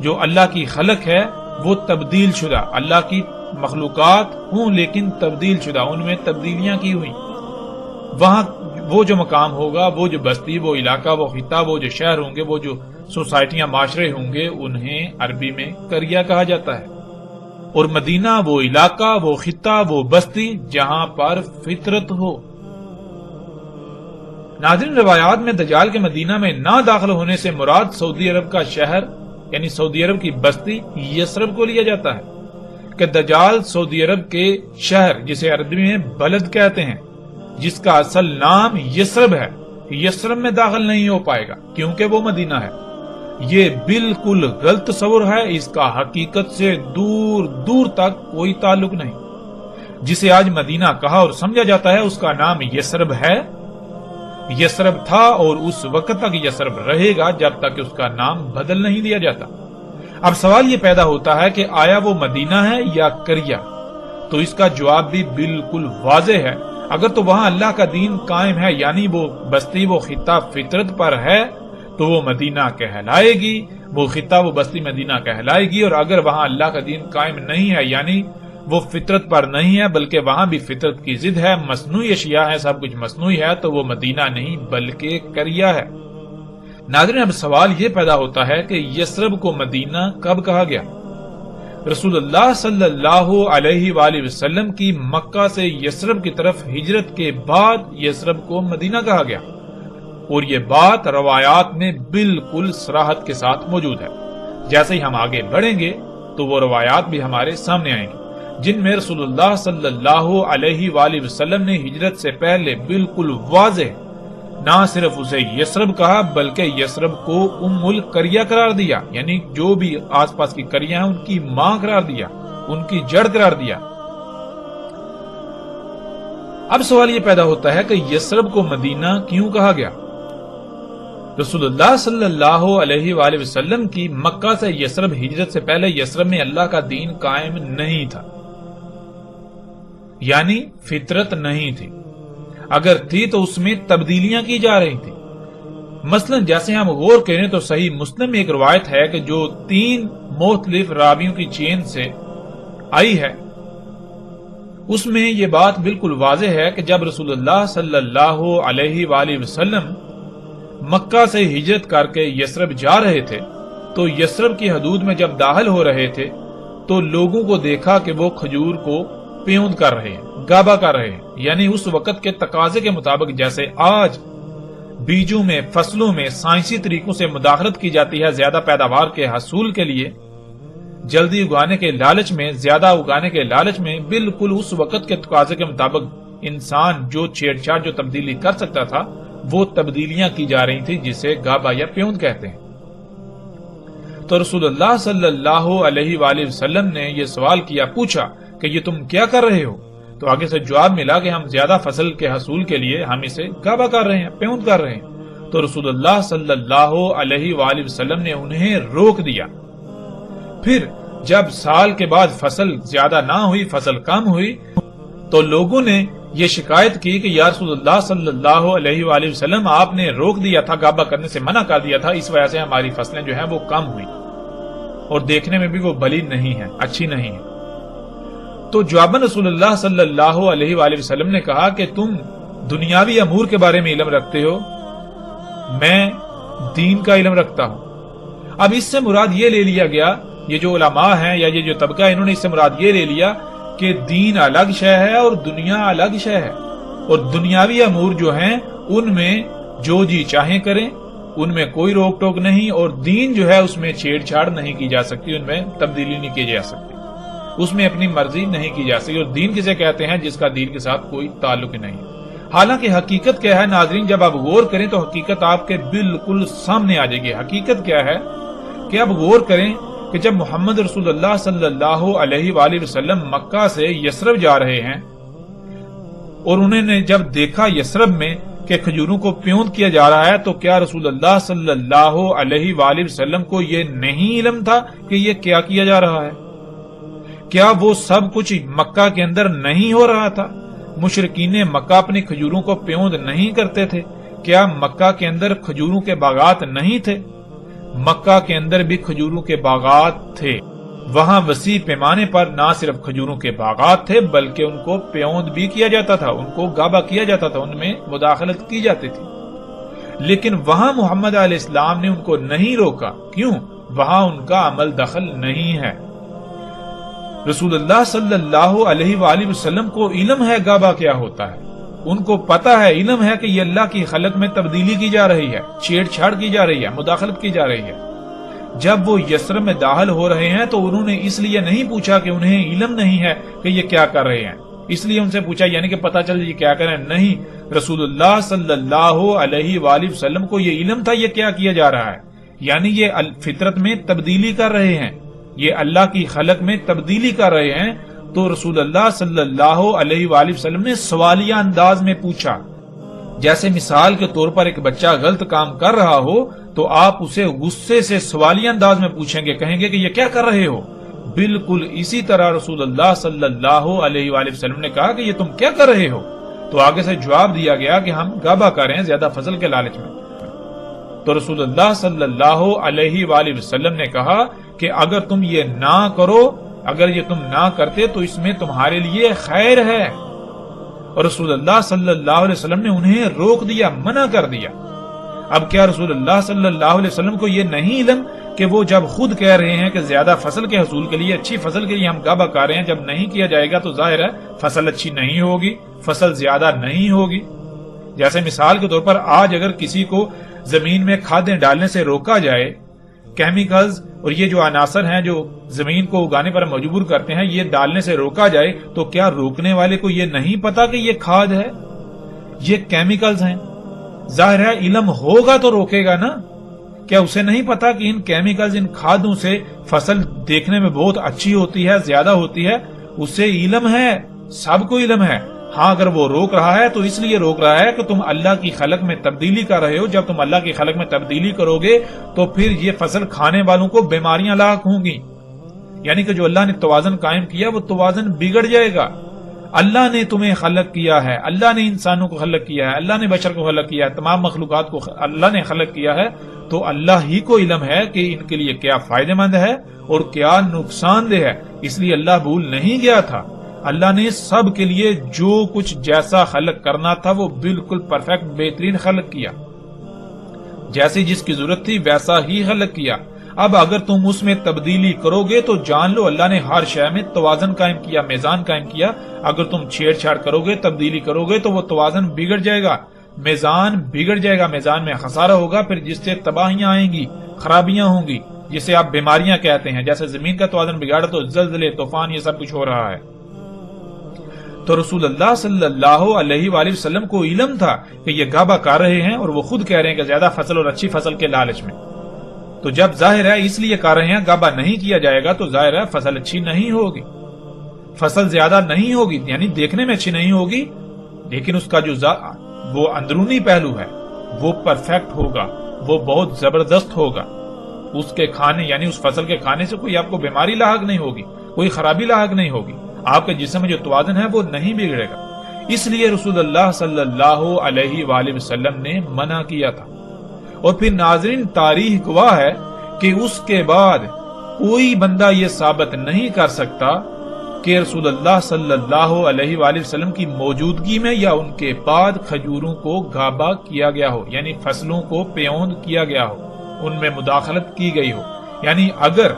Speaker 1: جو اللہ کی خلق ہے وہ تبدیل شدہ, اللہ کی مخلوقات ہوں لیکن تبدیل شدہ, ان میں تبدیلیاں کی ہوئی. وہاں وہ جو مقام ہوگا, وہ جو بستی, وہ علاقہ, وہ خطہ, وہ جو شہر ہوں گے, وہ جو سوسائٹیاں, معاشرے ہوں گے, انہیں عربی میں قریہ کہا جاتا ہے. اور مدینہ وہ علاقہ, وہ خطہ, وہ بستی جہاں پر فطرت ہو. ناظرین, روایات میں دجال کے مدینہ میں نہ داخل ہونے سے مراد سعودی عرب کا شہر یعنی سعودی عرب کی بستی یثرب کو لیا جاتا ہے کہ دجال سعودی عرب کے شہر جسے عربی میں بلد کہتے ہیں, جس کا اصل نام یثرب ہے, یثرب میں داخل نہیں ہو پائے گا کیونکہ وہ مدینہ ہے. یہ بالکل غلط تصور ہے, اس کا حقیقت سے دور دور تک کوئی تعلق نہیں. جسے آج مدینہ کہا اور سمجھا جاتا ہے اس کا نام یثرب ہے, یثرب تھا اور اس وقت تک یثرب رہے گا جب تک اس کا نام بدل نہیں دیا جاتا. اب سوال یہ پیدا ہوتا ہے کہ آیا وہ مدینہ ہے یا قریہ؟ تو اس کا جواب بھی بالکل واضح ہے. اگر تو وہاں اللہ کا دین قائم ہے, یعنی وہ بستی, وہ خطہ فطرت پر ہے, تو وہ مدینہ کہلائے گی, وہ خطہ, وہ بستی مدینہ کہلائے گی. اور اگر وہاں اللہ کا دین قائم نہیں ہے, یعنی وہ فطرت پر نہیں ہے بلکہ وہاں بھی فطرت کی ضد ہے, مصنوعی اشیاء ہے, سب کچھ مصنوعی ہے, تو وہ مدینہ نہیں بلکہ قریہ ہے. ناظرین, اب سوال یہ پیدا ہوتا ہے کہ یثرب کو مدینہ کب کہا گیا؟ رسول اللہ صلی اللہ علیہ وآلہ وسلم کی مکہ سے یثرب کی طرف ہجرت کے بعد یثرب کو مدینہ کہا گیا, اور یہ بات روایات میں بالکل صراحت کے ساتھ موجود ہے. جیسے ہی ہم آگے بڑھیں گے تو وہ روایات بھی ہمارے سامنے آئیں گی. جن میں رسول اللہ صلی اللہ علیہ وآلہ وسلم نے ہجرت سے پہلے بالکل واضح نہ صرف اسے یثرب کہا بلکہ یثرب کو ام القریہ قرار دیا، یعنی جو بھی آس پاس کی قریہ ہیں ان کی ماں قرار دیا، ان کی جڑ قرار دیا۔ اب سوال یہ پیدا ہوتا ہے کہ یثرب کو مدینہ کیوں کہا گیا؟ رسول اللہ صلی اللہ علیہ وآلہ وسلم کی مکہ سے یثرب ہجرت سے پہلے یثرب میں اللہ کا دین قائم نہیں تھا، یعنی فطرت نہیں تھی، اگر تھی تو اس میں تبدیلیاں کی جا رہی تھی۔ مثلا جیسے ہم غور کریں تو صحیح مسلم میں ایک روایت ہے کہ جو 3 مختلف راویوں کی چین سے آئی ہے، اس میں یہ بات بالکل واضح ہے کہ جب رسول اللہ صلی اللہ علیہ وآلہ وسلم مکہ سے ہجرت کر کے یثرب جا رہے تھے تو یثرب کی حدود میں جب داخل ہو رہے تھے تو لوگوں کو دیکھا کہ وہ کھجور کو پیوند کر رہے ہیں، گابا کر رہے ہیں، یعنی اس وقت کے تقاضے کے مطابق جیسے آج بیجوں میں، فصلوں میں سائنسی طریقوں سے مداخلت کی جاتی ہے زیادہ پیداوار کے حصول کے لیے، جلدی اگانے کے لالچ میں، زیادہ اگانے کے لالچ میں، بالکل اس وقت کے تقاضے کے مطابق انسان جو چھیڑ چھاڑ جو تبدیلی کر سکتا تھا وہ تبدیلیاں کی جا رہی تھی، جسے گابا یا پیوند کہتے ہیں۔ تو رسول اللہ صلی اللہ علیہ وآلہ وسلم نے یہ سوال کیا، پوچھا کہ یہ تم کیا کر رہے ہو؟ تو آگے سے جواب ملا کہ ہم زیادہ فصل کے حصول کے لیے ہم اسے گابا کر رہے ہیں، پیوند کر رہے ہیں۔ تو رسول اللہ صلی اللہ علیہ وآلہ وسلم نے انہیں روک دیا۔ پھر جب سال کے بعد فصل زیادہ نہ ہوئی، فصل کم ہوئی، تو لوگوں نے یہ شکایت کی کہ یا رسول اللہ صلی اللہ علیہ وآلہ وسلم آپ نے روک دیا تھا، گابا کرنے سے منع کر دیا تھا، اس وجہ سے ہماری فصلیں جو ہیں وہ کم ہوئی اور دیکھنے میں بھی وہ بلی نہیں ہیں، اچھی نہیں ہیں۔ تو جواباً رسول اللہ صلی اللہ علیہ وآلہ وسلم نے کہا کہ تم دنیاوی امور کے بارے میں علم رکھتے ہو، میں دین کا علم رکھتا ہوں۔ اب اس سے مراد یہ لے لیا گیا، یہ جو علماء ہیں یا یہ جو طبقہ ہے انہوں نے اس سے مراد یہ لے لیا کہ دین الگ شے ہے اور دنیا الگ شے ہے، اور دنیاوی امور جو ہیں ان میں جو جی چاہیں کریں، ان میں کوئی روک ٹوک نہیں، اور دین جو ہے اس میں چھیڑ چھاڑ نہیں کی جا سکتی، ان میں تبدیلی نہیں کی جا سکتی، اس میں اپنی مرضی نہیں کی جا سکتی۔ اور دین کسے کہتے ہیں؟ جس کا دین کے ساتھ کوئی تعلق نہیں۔ حالانکہ حقیقت کیا ہے ناظرین، جب آپ غور کریں تو حقیقت آپ کے بالکل سامنے آ جائے گی۔ حقیقت کیا ہے کہ آپ غور کریں کہ جب محمد رسول اللہ صلی اللہ علیہ وآلہ وسلم مکہ سے یثرب جا رہے ہیں اور انہوں نے جب دیکھا یثرب میں کہ کھجوروں کو پیوند کیا جا رہا ہے، تو کیا رسول اللہ صلی اللہ علیہ وآلہ وسلم کو یہ نہیں علم تھا کہ یہ کیا کیا جا رہا ہے؟ کیا وہ سب کچھ مکہ کے اندر نہیں ہو رہا تھا؟ مشرکین مکہ اپنی کھجوروں کو پیوند نہیں کرتے تھے؟ کیا مکہ کے اندر کھجوروں کے باغات نہیں تھے؟ مکہ کے اندر بھی کھجوروں کے باغات تھے، وہاں وسیع پیمانے پر نہ صرف کھجوروں کے باغات تھے بلکہ ان کو پیوند بھی کیا جاتا تھا، ان کو گابا کیا جاتا تھا، ان میں مداخلت کی جاتی تھی۔ لیکن وہاں محمد علیہ السلام نے ان کو نہیں روکا، کیوں؟ وہاں ان کا عمل دخل نہیں ہے۔ رسول اللہ صلی اللہ علیہ وآلہ وسلم کو علم ہے گابا کیا ہوتا ہے، ان کو پتا ہے، علم ہے کہ یہ اللہ کی خلق میں تبدیلی کی جا رہی ہے، چھیڑ چھاڑ کی جا رہی ہے، مداخلت کی جا رہی ہے۔ جب وہ یثرب میں داخل ہو رہے ہیں تو انہوں نے اس لیے نہیں پوچھا کہ انہیں علم نہیں ہے کہ یہ کیا کر رہے ہیں، اس لیے ان سے پوچھا یعنی کہ پتا چل یہ کیا کر رہے ہیں، نہیں، رسول اللہ صلی اللہ علیہ وآلہ وسلم کو یہ علم تھا یہ کیا کیا جا رہا ہے، یعنی یہ فطرت میں تبدیلی کر رہے ہیں، یہ اللہ کی خلق میں تبدیلی کر رہے ہیں۔ تو رسول اللہ صلی اللہ علیہ وآلہ وسلم نے سوالیہ انداز میں پوچھا، جیسے مثال کے طور پر ایک بچہ غلط کام کر رہا ہو تو آپ اسے غصے سے سوالیہ انداز میں پوچھیں گے، کہیں گے کہ یہ کیا کر رہے ہو۔ بالکل اسی طرح رسول اللہ صلی اللہ علیہ وآلہ وسلم نے کہا کہ یہ تم کیا کر رہے ہو، تو آگے سے جواب دیا گیا کہ ہم گابا کر رہے ہیں زیادہ فصل کے لالچ میں۔ تو رسول اللہ صلی اللہ علیہ وآلہ وسلم نے کہا کہ اگر تم یہ نہ کرو، اگر یہ تم نہ کرتے تو اس میں تمہارے لیے خیر ہے، اور رسول اللہ صلی اللہ علیہ وسلم نے انہیں روک دیا، منع کر دیا۔ اب کیا رسول اللہ صلی اللہ علیہ وسلم کو یہ نہیں علم کہ وہ جب خود کہہ رہے ہیں کہ زیادہ فصل کے حصول کے لیے، اچھی فصل کے لیے ہم گابا کر رہے ہیں، جب نہیں کیا جائے گا تو ظاہر ہے فصل اچھی نہیں ہوگی، فصل زیادہ نہیں ہوگی۔ جیسے مثال کے طور پر آج اگر کسی کو زمین میں کھادیں ڈالنے سے روکا جائے کیمیکلز اور یہ جو عناصر ہیں جو زمین کو اگانے پر مجبور کرتے ہیں، یہ ڈالنے سے روکا جائے، تو کیا روکنے والے کو یہ نہیں پتا کہ یہ کھاد ہے، یہ کیمیکلز ہیں؟ ظاہر ہے علم ہوگا تو روکے گا نا۔ کیا اسے نہیں پتا کہ ان کیمیکلز، ان کھادوں سے فصل دیکھنے میں بہت اچھی ہوتی ہے، زیادہ ہوتی ہے؟ اسے علم ہے، سب کو علم ہے۔ ہاں اگر وہ روک رہا ہے تو اس لیے روک رہا ہے کہ تم اللہ کی خلق میں تبدیلی کر رہے ہو۔ جب تم اللہ کی خلق میں تبدیلی کرو گے تو پھر یہ فصل کھانے والوں کو بیماریاں لاحق ہوں گی، یعنی کہ جو اللہ نے توازن قائم کیا وہ توازن بگڑ جائے گا۔ اللہ نے تمہیں خلق کیا ہے، اللہ نے انسانوں کو خلق کیا ہے، اللہ نے بشر کو خلق کیا ہے، تمام مخلوقات کو اللہ نے خلق کیا ہے، تو اللہ ہی کو علم ہے کہ ان کے لیے کیا فائدہ مند ہے اور کیا نقصان دہ ہے۔ اس لیے اللہ بھول نہیں گیا تھا، اللہ نے سب کے لیے جو کچھ جیسا خلق کرنا تھا وہ بالکل پرفیکٹ بہترین خلق کیا، جیسی جس کی ضرورت تھی ویسا ہی خلق کیا۔ اب اگر تم اس میں تبدیلی کرو گے تو جان لو اللہ نے ہر شے میں توازن قائم کیا، میزان قائم کیا۔ اگر تم چھیڑ چھاڑ کرو گے، تبدیلی کرو گے تو وہ توازن بگڑ جائے گا، میزان بگڑ جائے گا، میزان میں خسارہ ہوگا، پھر جس سے تباہیاں آئیں گی، خرابیاں ہوں گی، جسے آپ بیماریاں کہتے ہیں۔ جیسے زمین کا توازن بگاڑا تو زلزلے، طوفان، یہ سب کچھ ہو رہا ہے۔ تو رسول اللہ صلی اللہ علیہ وآلہ وسلم کو علم تھا کہ یہ غابہ کر رہے ہیں اور وہ خود کہہ رہے ہیں کہ زیادہ فصل اور اچھی فصل کے لالچ میں، تو جب ظاہر ہے اس لیے کر رہے ہیں، غابہ نہیں کیا جائے گا تو ظاہر ہے فصل اچھی نہیں ہوگی، فصل زیادہ نہیں ہوگی، یعنی دیکھنے میں اچھی نہیں ہوگی، لیکن اس کا جو وہ اندرونی پہلو ہے وہ پرفیکٹ ہوگا، وہ بہت زبردست ہوگا۔ اس کے کھانے یعنی اس فصل کے کھانے سے کوئی آپ کو بیماری لاحق نہیں ہوگی، کوئی خرابی لاحق نہیں ہوگی، آپ کے جسم میں جو توازن ہے وہ نہیں بگڑے گا۔ اس لیے رسول اللہ صلی اللہ علیہ وآلہ وسلم نے منع کیا تھا۔ اور پھر ناظرین تاریخ گواہ ہے کہ اس کے بعد کوئی بندہ یہ ثابت نہیں کر سکتا کہ رسول اللہ صلی اللہ علیہ وآلہ وسلم کی موجودگی میں یا ان کے بعد کھجوروں کو غابہ کیا گیا ہو، یعنی فصلوں کو پیوند کیا گیا ہو، ان میں مداخلت کی گئی ہو۔ یعنی اگر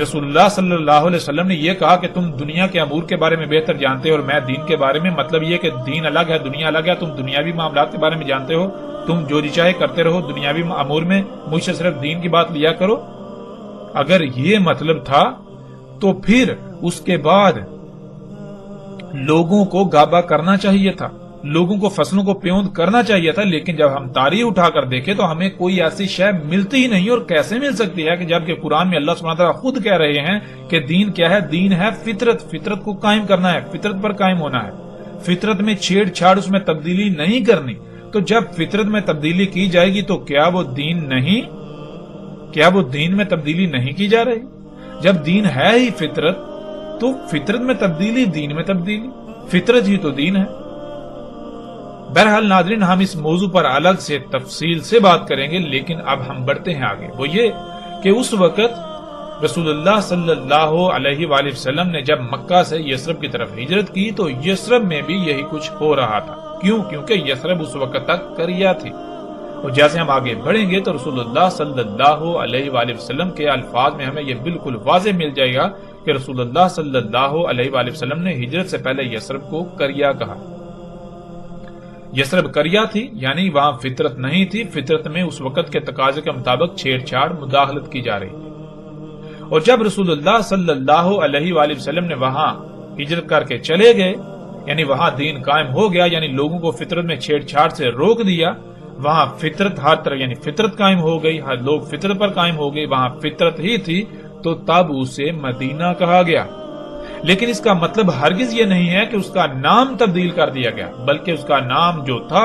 Speaker 1: رسول اللہ صلی اللہ علیہ وسلم نے یہ کہا کہ تم دنیا کے امور کے بارے میں بہتر جانتے ہو اور میں دین کے بارے میں، مطلب یہ کہ دین الگ ہے دنیا الگ ہے، تم دنیاوی معاملات کے بارے میں جانتے ہو، تم جو جی چاہے کرتے رہو، دنیاوی امور میں مجھ سے صرف دین کی بات لیا کرو، اگر یہ مطلب تھا تو پھر اس کے بعد لوگوں کو غابہ کرنا چاہیے تھا، لوگوں کو فصلوں کو پیوند کرنا چاہیے تھا۔ لیکن جب ہم تاریخ اٹھا کر دیکھیں تو ہمیں کوئی ایسی شے ملتی ہی نہیں، اور کیسے مل سکتی ہے کہ جبکہ قرآن میں اللہ سبحانہ تعالیٰ خود کہہ رہے ہیں کہ دین کیا ہے، دین ہے فطرت، فطرت کو قائم کرنا ہے، فطرت پر قائم ہونا ہے، فطرت میں چھیڑ چھاڑ، اس میں تبدیلی نہیں کرنی۔ تو جب فطرت میں تبدیلی کی جائے گی تو کیا وہ دین نہیں؟ کیا وہ دین میں تبدیلی نہیں کی جا رہی؟ جب دین ہے ہی فطرت تو فطرت میں تبدیلی، دین میں تبدیلی، فطرت ہی تو دین ہے۔ بہرحال ناظرین ہم اس موضوع پر الگ سے تفصیل سے بات کریں گے، لیکن اب ہم بڑھتے ہیں آگے۔ وہ یہ کہ اس وقت رسول اللہ صلی اللہ علیہ وآلہ وسلم نے جب مکہ سے یثرب کی طرف ہجرت کی تو یثرب میں بھی یہی کچھ ہو رہا تھا۔ کیوں؟ کیونکہ یثرب اس وقت تک قریہ تھی، اور جیسے ہم آگے بڑھیں گے تو رسول اللہ صلی اللہ علیہ وآلہ وسلم کے الفاظ میں ہمیں یہ بالکل واضح مل جائے گا کہ رسول اللہ صلی اللہ علیہ وآلہ وسلم نے ہجرت سے پہلے یثرب کو قریہ کہا۔ یثرب قریہ تھی، یعنی وہاں فطرت نہیں تھی، فطرت میں اس وقت کے تقاضے کے مطابق چھیڑ چھاڑ، مداخلت کی جا رہی تھی۔ اور جب رسول اللہ صلی اللہ علیہ وآلہ وسلم نے وہاں ہجرت کر کے چلے گئے، یعنی وہاں دین قائم ہو گیا، یعنی لوگوں کو فطرت میں چھیڑ چھاڑ سے روک دیا، وہاں فطرت ہر طرح یعنی فطرت قائم ہو گئی، ہر لوگ فطرت پر قائم ہو گئے، وہاں فطرت ہی تھی، تو تب اسے مدینہ کہا گیا۔ لیکن اس کا مطلب ہرگز یہ نہیں ہے کہ اس کا نام تبدیل کر دیا گیا، بلکہ اس کا نام جو تھا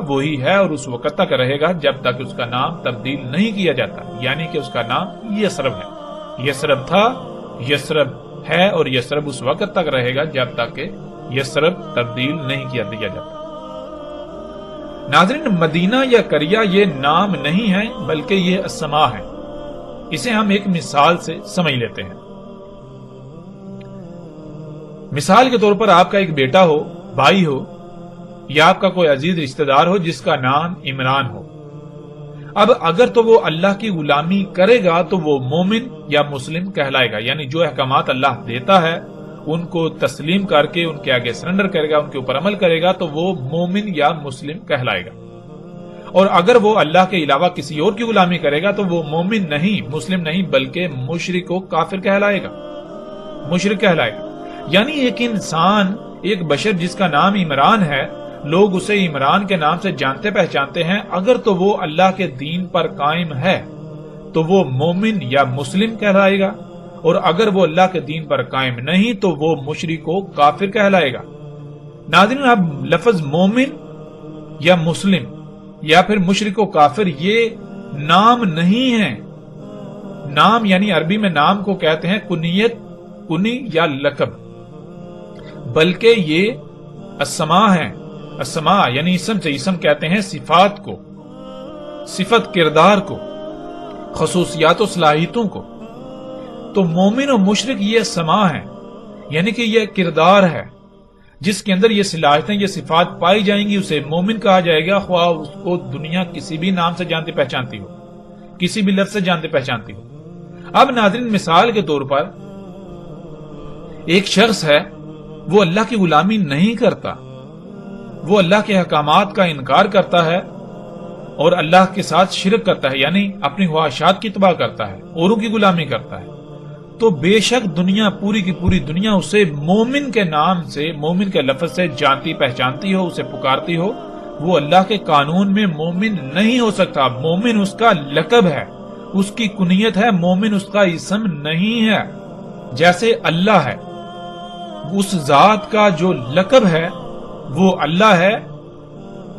Speaker 1: وہی ہے اور اس وقت تک رہے گا جب تک اس کا نام تبدیل نہیں کیا جاتا، یعنی کہ اس کا نام یثرب ہے، یثرب تھا، یثرب ہے، اور یثرب اس وقت تک رہے گا جب تک کہ یثرب تبدیل نہیں کیا دیا جاتا۔ ناظرین مدینہ یا قریہ یہ نام نہیں ہے بلکہ یہ اسما ہے۔ اسے ہم ایک مثال سے سمجھ لیتے ہیں۔ مثال کے طور پر آپ کا ایک بیٹا ہو، بھائی ہو، یا آپ کا کوئی عزیز رشتہ دار ہو جس کا نام عمران ہو۔ اب اگر تو وہ اللہ کی غلامی کرے گا تو وہ مومن یا مسلم کہلائے گا، یعنی جو احکامات اللہ دیتا ہے ان کو تسلیم کر کے ان کے آگے سرنڈر کرے گا، ان کے اوپر عمل کرے گا تو وہ مومن یا مسلم کہلائے گا۔ اور اگر وہ اللہ کے علاوہ کسی اور کی غلامی کرے گا تو وہ مومن نہیں، مسلم نہیں، بلکہ مشرک و کافر کہلائے گا، مشرک کہلائے گا۔ یعنی ایک انسان، ایک بشر جس کا نام عمران ہے، لوگ اسے عمران کے نام سے جانتے پہچانتے ہیں، اگر تو وہ اللہ کے دین پر قائم ہے تو وہ مومن یا مسلم کہلائے گا، اور اگر وہ اللہ کے دین پر قائم نہیں تو وہ مشرک و کافر کہلائے گا۔ ناظرین، اب لفظ مومن یا مسلم یا پھر مشرک و کافر یہ نام نہیں ہے۔ نام یعنی عربی میں نام کو کہتے ہیں کنیت، کنی یا لقب، بلکہ یہ اسما ہے۔ اسما یعنی اسم سے، اسم کہتے ہیں صفات کو، صفت کردار کو، خصوصیات و صلاحیتوں کو۔ تو مومن و مشرک یہ اسما ہے، یعنی کہ یہ کردار ہے جس کے اندر یہ صلاحیتیں، یہ صفات پائی جائیں گی، اسے مومن کہا جائے گا، خواہ اس کو دنیا کسی بھی نام سے جانتی پہچانتی ہو، کسی بھی لفظ سے جانتی پہچانتی ہو۔ اب ناظرین، مثال کے طور پر ایک شخص ہے، وہ اللہ کی غلامی نہیں کرتا، وہ اللہ کے احکامات کا انکار کرتا ہے اور اللہ کے ساتھ شرک کرتا ہے، یعنی اپنی خواہشات کی اتباع کرتا ہے، اوروں کی غلامی کرتا ہے، تو بے شک دنیا، پوری کی پوری دنیا اسے مومن کے نام سے، مومن کے لفظ سے جانتی پہچانتی ہو، اسے پکارتی ہو، وہ اللہ کے قانون میں مومن نہیں ہو سکتا۔ مومن اس کا لقب ہے، اس کی کنیت ہے، مومن اس کا اسم نہیں ہے۔ جیسے اللہ ہے، اس ذات کا جو لقب ہے وہ اللہ ہے،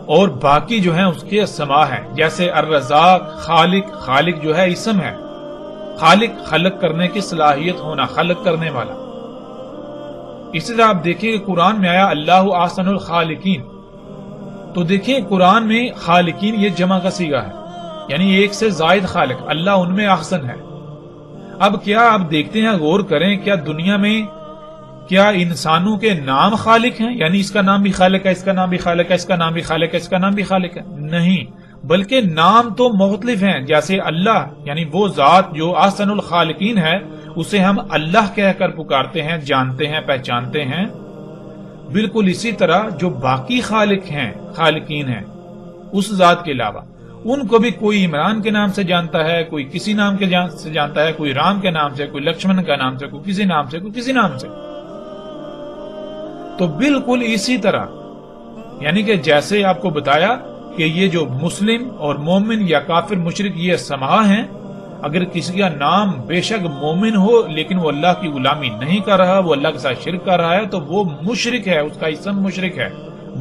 Speaker 1: اور باقی جو ہیں اس کے اسما ہے۔ جیسے الرزاق، خالق، خالق جو ہے اسم ہے، خالق خلق کرنے کی صلاحیت ہونا، خلق کرنے والا۔ اسی طرح آپ دیکھیں کہ قرآن میں آیا اللہ احسن الخالقین، تو دیکھیں قرآن میں خالقین یہ جمع کا صیغہ ہے، یعنی ایک سے زائد خالق، اللہ ان میں احسن ہے۔ اب کیا آپ دیکھتے ہیں، غور کریں، کیا دنیا میں کیا انسانوں کے نام خالق ہیں؟ یعنی اس کا نام بھی خالق ہے، اس کا نام بھی خالق ہے، اس کا نام بھی خالق ہے، اس کا نام بھی خالق ہے؟ نہیں، بلکہ نام تو مختلف ہیں۔ جیسے اللہ یعنی وہ ذات جو احسن الخالقین ہے، اسے ہم اللہ کہہ کر پکارتے ہیں، جانتے ہیں، پہچانتے ہیں۔ بالکل اسی طرح جو باقی خالق ہیں، خالقین ہیں اس ذات کے علاوہ، ان کو بھی کوئی عمران کے نام سے جانتا ہے، کوئی کسی نام کے سے جانتا ہے، کوئی رام کے نام سے، کوئی لکشمن کا نام سے، کوئی کسی نام سے، کوئی کسی نام سے۔ تو بالکل اسی طرح، یعنی کہ جیسے آپ کو بتایا کہ یہ جو مسلم اور مومن یا کافر مشرک یہ سما ہیں، اگر کسی کا نام بے شک مومن ہو لیکن وہ اللہ کی غلامی نہیں کر رہا، وہ اللہ کے ساتھ شرک کر رہا ہے، تو وہ مشرک ہے، اس کا اسم مشرک ہے،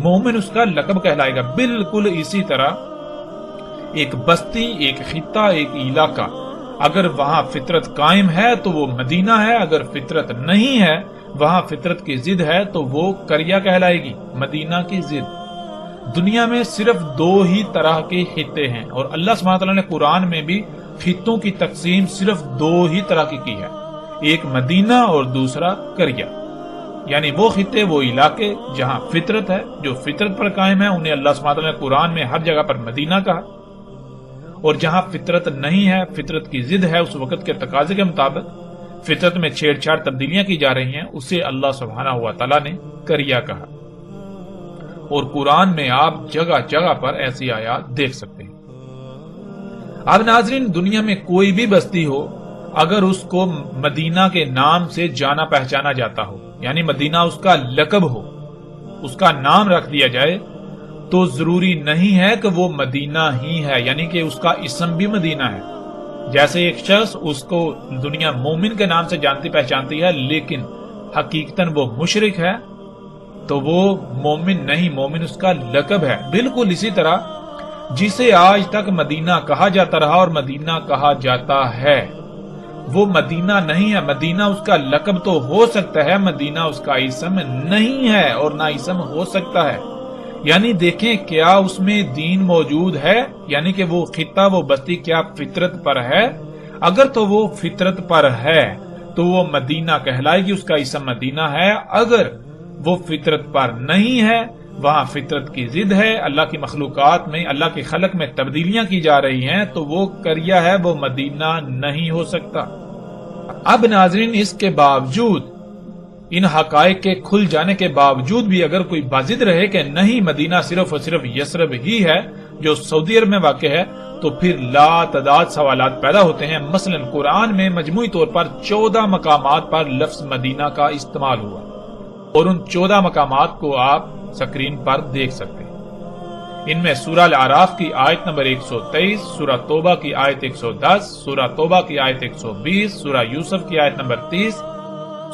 Speaker 1: مومن اس کا لقب کہلائے گا۔ بالکل اسی طرح ایک بستی، ایک خطہ، ایک علاقہ، اگر وہاں فطرت قائم ہے تو وہ مدینہ ہے، اگر فطرت نہیں ہے، وہاں فطرت کی ضد ہے، تو وہ قریہ کہلائے گی، مدینہ کی ضد۔ دنیا میں صرف دو ہی طرح کے خطے ہیں، اور اللہ سبحانہ وتعالیٰ نے قرآن میں بھی خطوں کی تقسیم صرف دو ہی طرح کی ہے، ایک مدینہ اور دوسرا قریہ۔ یعنی وہ خطے، وہ علاقے جہاں فطرت ہے، جو فطرت پر قائم ہے، انہیں اللہ سبحانہ وتعالیٰ نے قرآن میں ہر جگہ پر مدینہ کہا، اور جہاں فطرت نہیں ہے، فطرت کی ضد ہے، اس وقت کے تقاضے کے مطابق فطرت میں چھیڑ چھاڑ تبدیلیاں کی جا رہی ہیں، اسے اللہ سبحانہ و تعالیٰ نے قریہ کہا۔ اور قرآن میں آپ جگہ جگہ پر ایسی آیات دیکھ سکتے ہیں۔ اب ناظرین، دنیا میں کوئی بھی بستی ہو، اگر اس کو مدینہ کے نام سے جانا پہچانا جاتا ہو، یعنی مدینہ اس کا لقب ہو، اس کا نام رکھ دیا جائے، تو ضروری نہیں ہے کہ وہ مدینہ ہی ہے، یعنی کہ اس کا اسم بھی مدینہ ہے۔ جیسے ایک شخص، اس کو دنیا مومن کے نام سے جانتی پہچانتی ہے، لیکن حقیقتاً وہ مشرک ہے، تو وہ مومن نہیں، مومن اس کا لقب ہے۔ بالکل اسی طرح جسے آج تک مدینہ کہا جاتا رہا اور مدینہ کہا جاتا ہے، وہ مدینہ نہیں ہے۔ مدینہ اس کا لقب تو ہو سکتا ہے، مدینہ اس کا اسم نہیں ہے، اور نہ اسم ہو سکتا ہے۔ یعنی دیکھیں، کیا اس میں دین موجود ہے؟ یعنی کہ وہ خطہ، وہ بستی کیا فطرت پر ہے؟ اگر تو وہ فطرت پر ہے تو وہ مدینہ کہلائے گی، اس کا اسم مدینہ ہے۔ اگر وہ فطرت پر نہیں ہے، وہاں فطرت کی ضد ہے، اللہ کی مخلوقات میں، اللہ کے خلق میں تبدیلیاں کی جا رہی ہیں، تو وہ قریہ ہے، وہ مدینہ نہیں ہو سکتا۔ اب ناظرین، اس کے باوجود، ان حقائق کے کھل جانے کے باوجود بھی اگر کوئی بازد رہے کہ نہیں، مدینہ صرف اور صرف یثرب ہی ہے، جو سعودی عرب میں واقع ہے تو پھر لا تعداد سوالات پیدا ہوتے ہیں۔ مثلا قرآن میں مجموعی طور پر 14 مقامات پر لفظ مدینہ کا استعمال ہوا اور ان 14 مقامات کو آپ سکرین پر دیکھ سکتے ہیں۔ ان میں سورہ الاعراف کی آیت نمبر 123، سورہ توبہ کی آیت 110، سورہ توبہ کی آیت 120، سورہ یوسف کی آیت نمبر 30،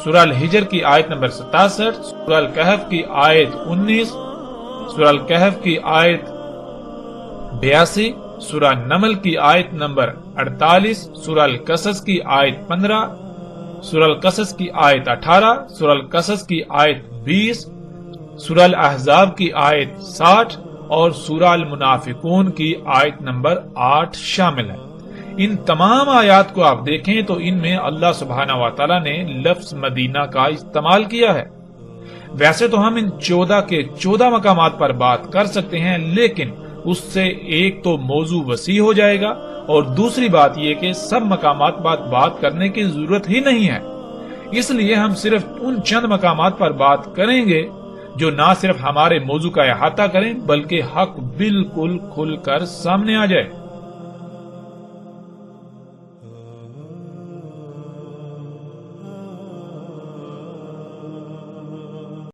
Speaker 1: سورہ الحجر کی آیت نمبر 67، سورہ الکہف کی آیت 19، سورہ الکہف کی آیت 82، سورہ نمل کی آیت نمبر 48، سورہ القصص کی آیت 15، سورہ القصص کی آیت 18، سورہ القصص کی آیت 20، سورہ الاحزاب کی آیت 60 اور سورہ المنافقون کی آیت نمبر 8 شامل ہے۔ ان تمام آیات کو آپ دیکھیں تو ان میں اللہ سبحانہ و تعالی نے لفظ مدینہ کا استعمال کیا ہے۔ ویسے تو ہم ان 14 کے 14 مقامات پر بات کر سکتے ہیں، لیکن اس سے ایک تو موضوع وسیع ہو جائے گا اور دوسری بات یہ کہ سب مقامات پر بات کرنے کی ضرورت ہی نہیں ہے۔ اس لیے ہم صرف ان چند مقامات پر بات کریں گے جو نہ صرف ہمارے موضوع کا احاطہ کریں بلکہ حق بالکل کھل کر سامنے آ جائے۔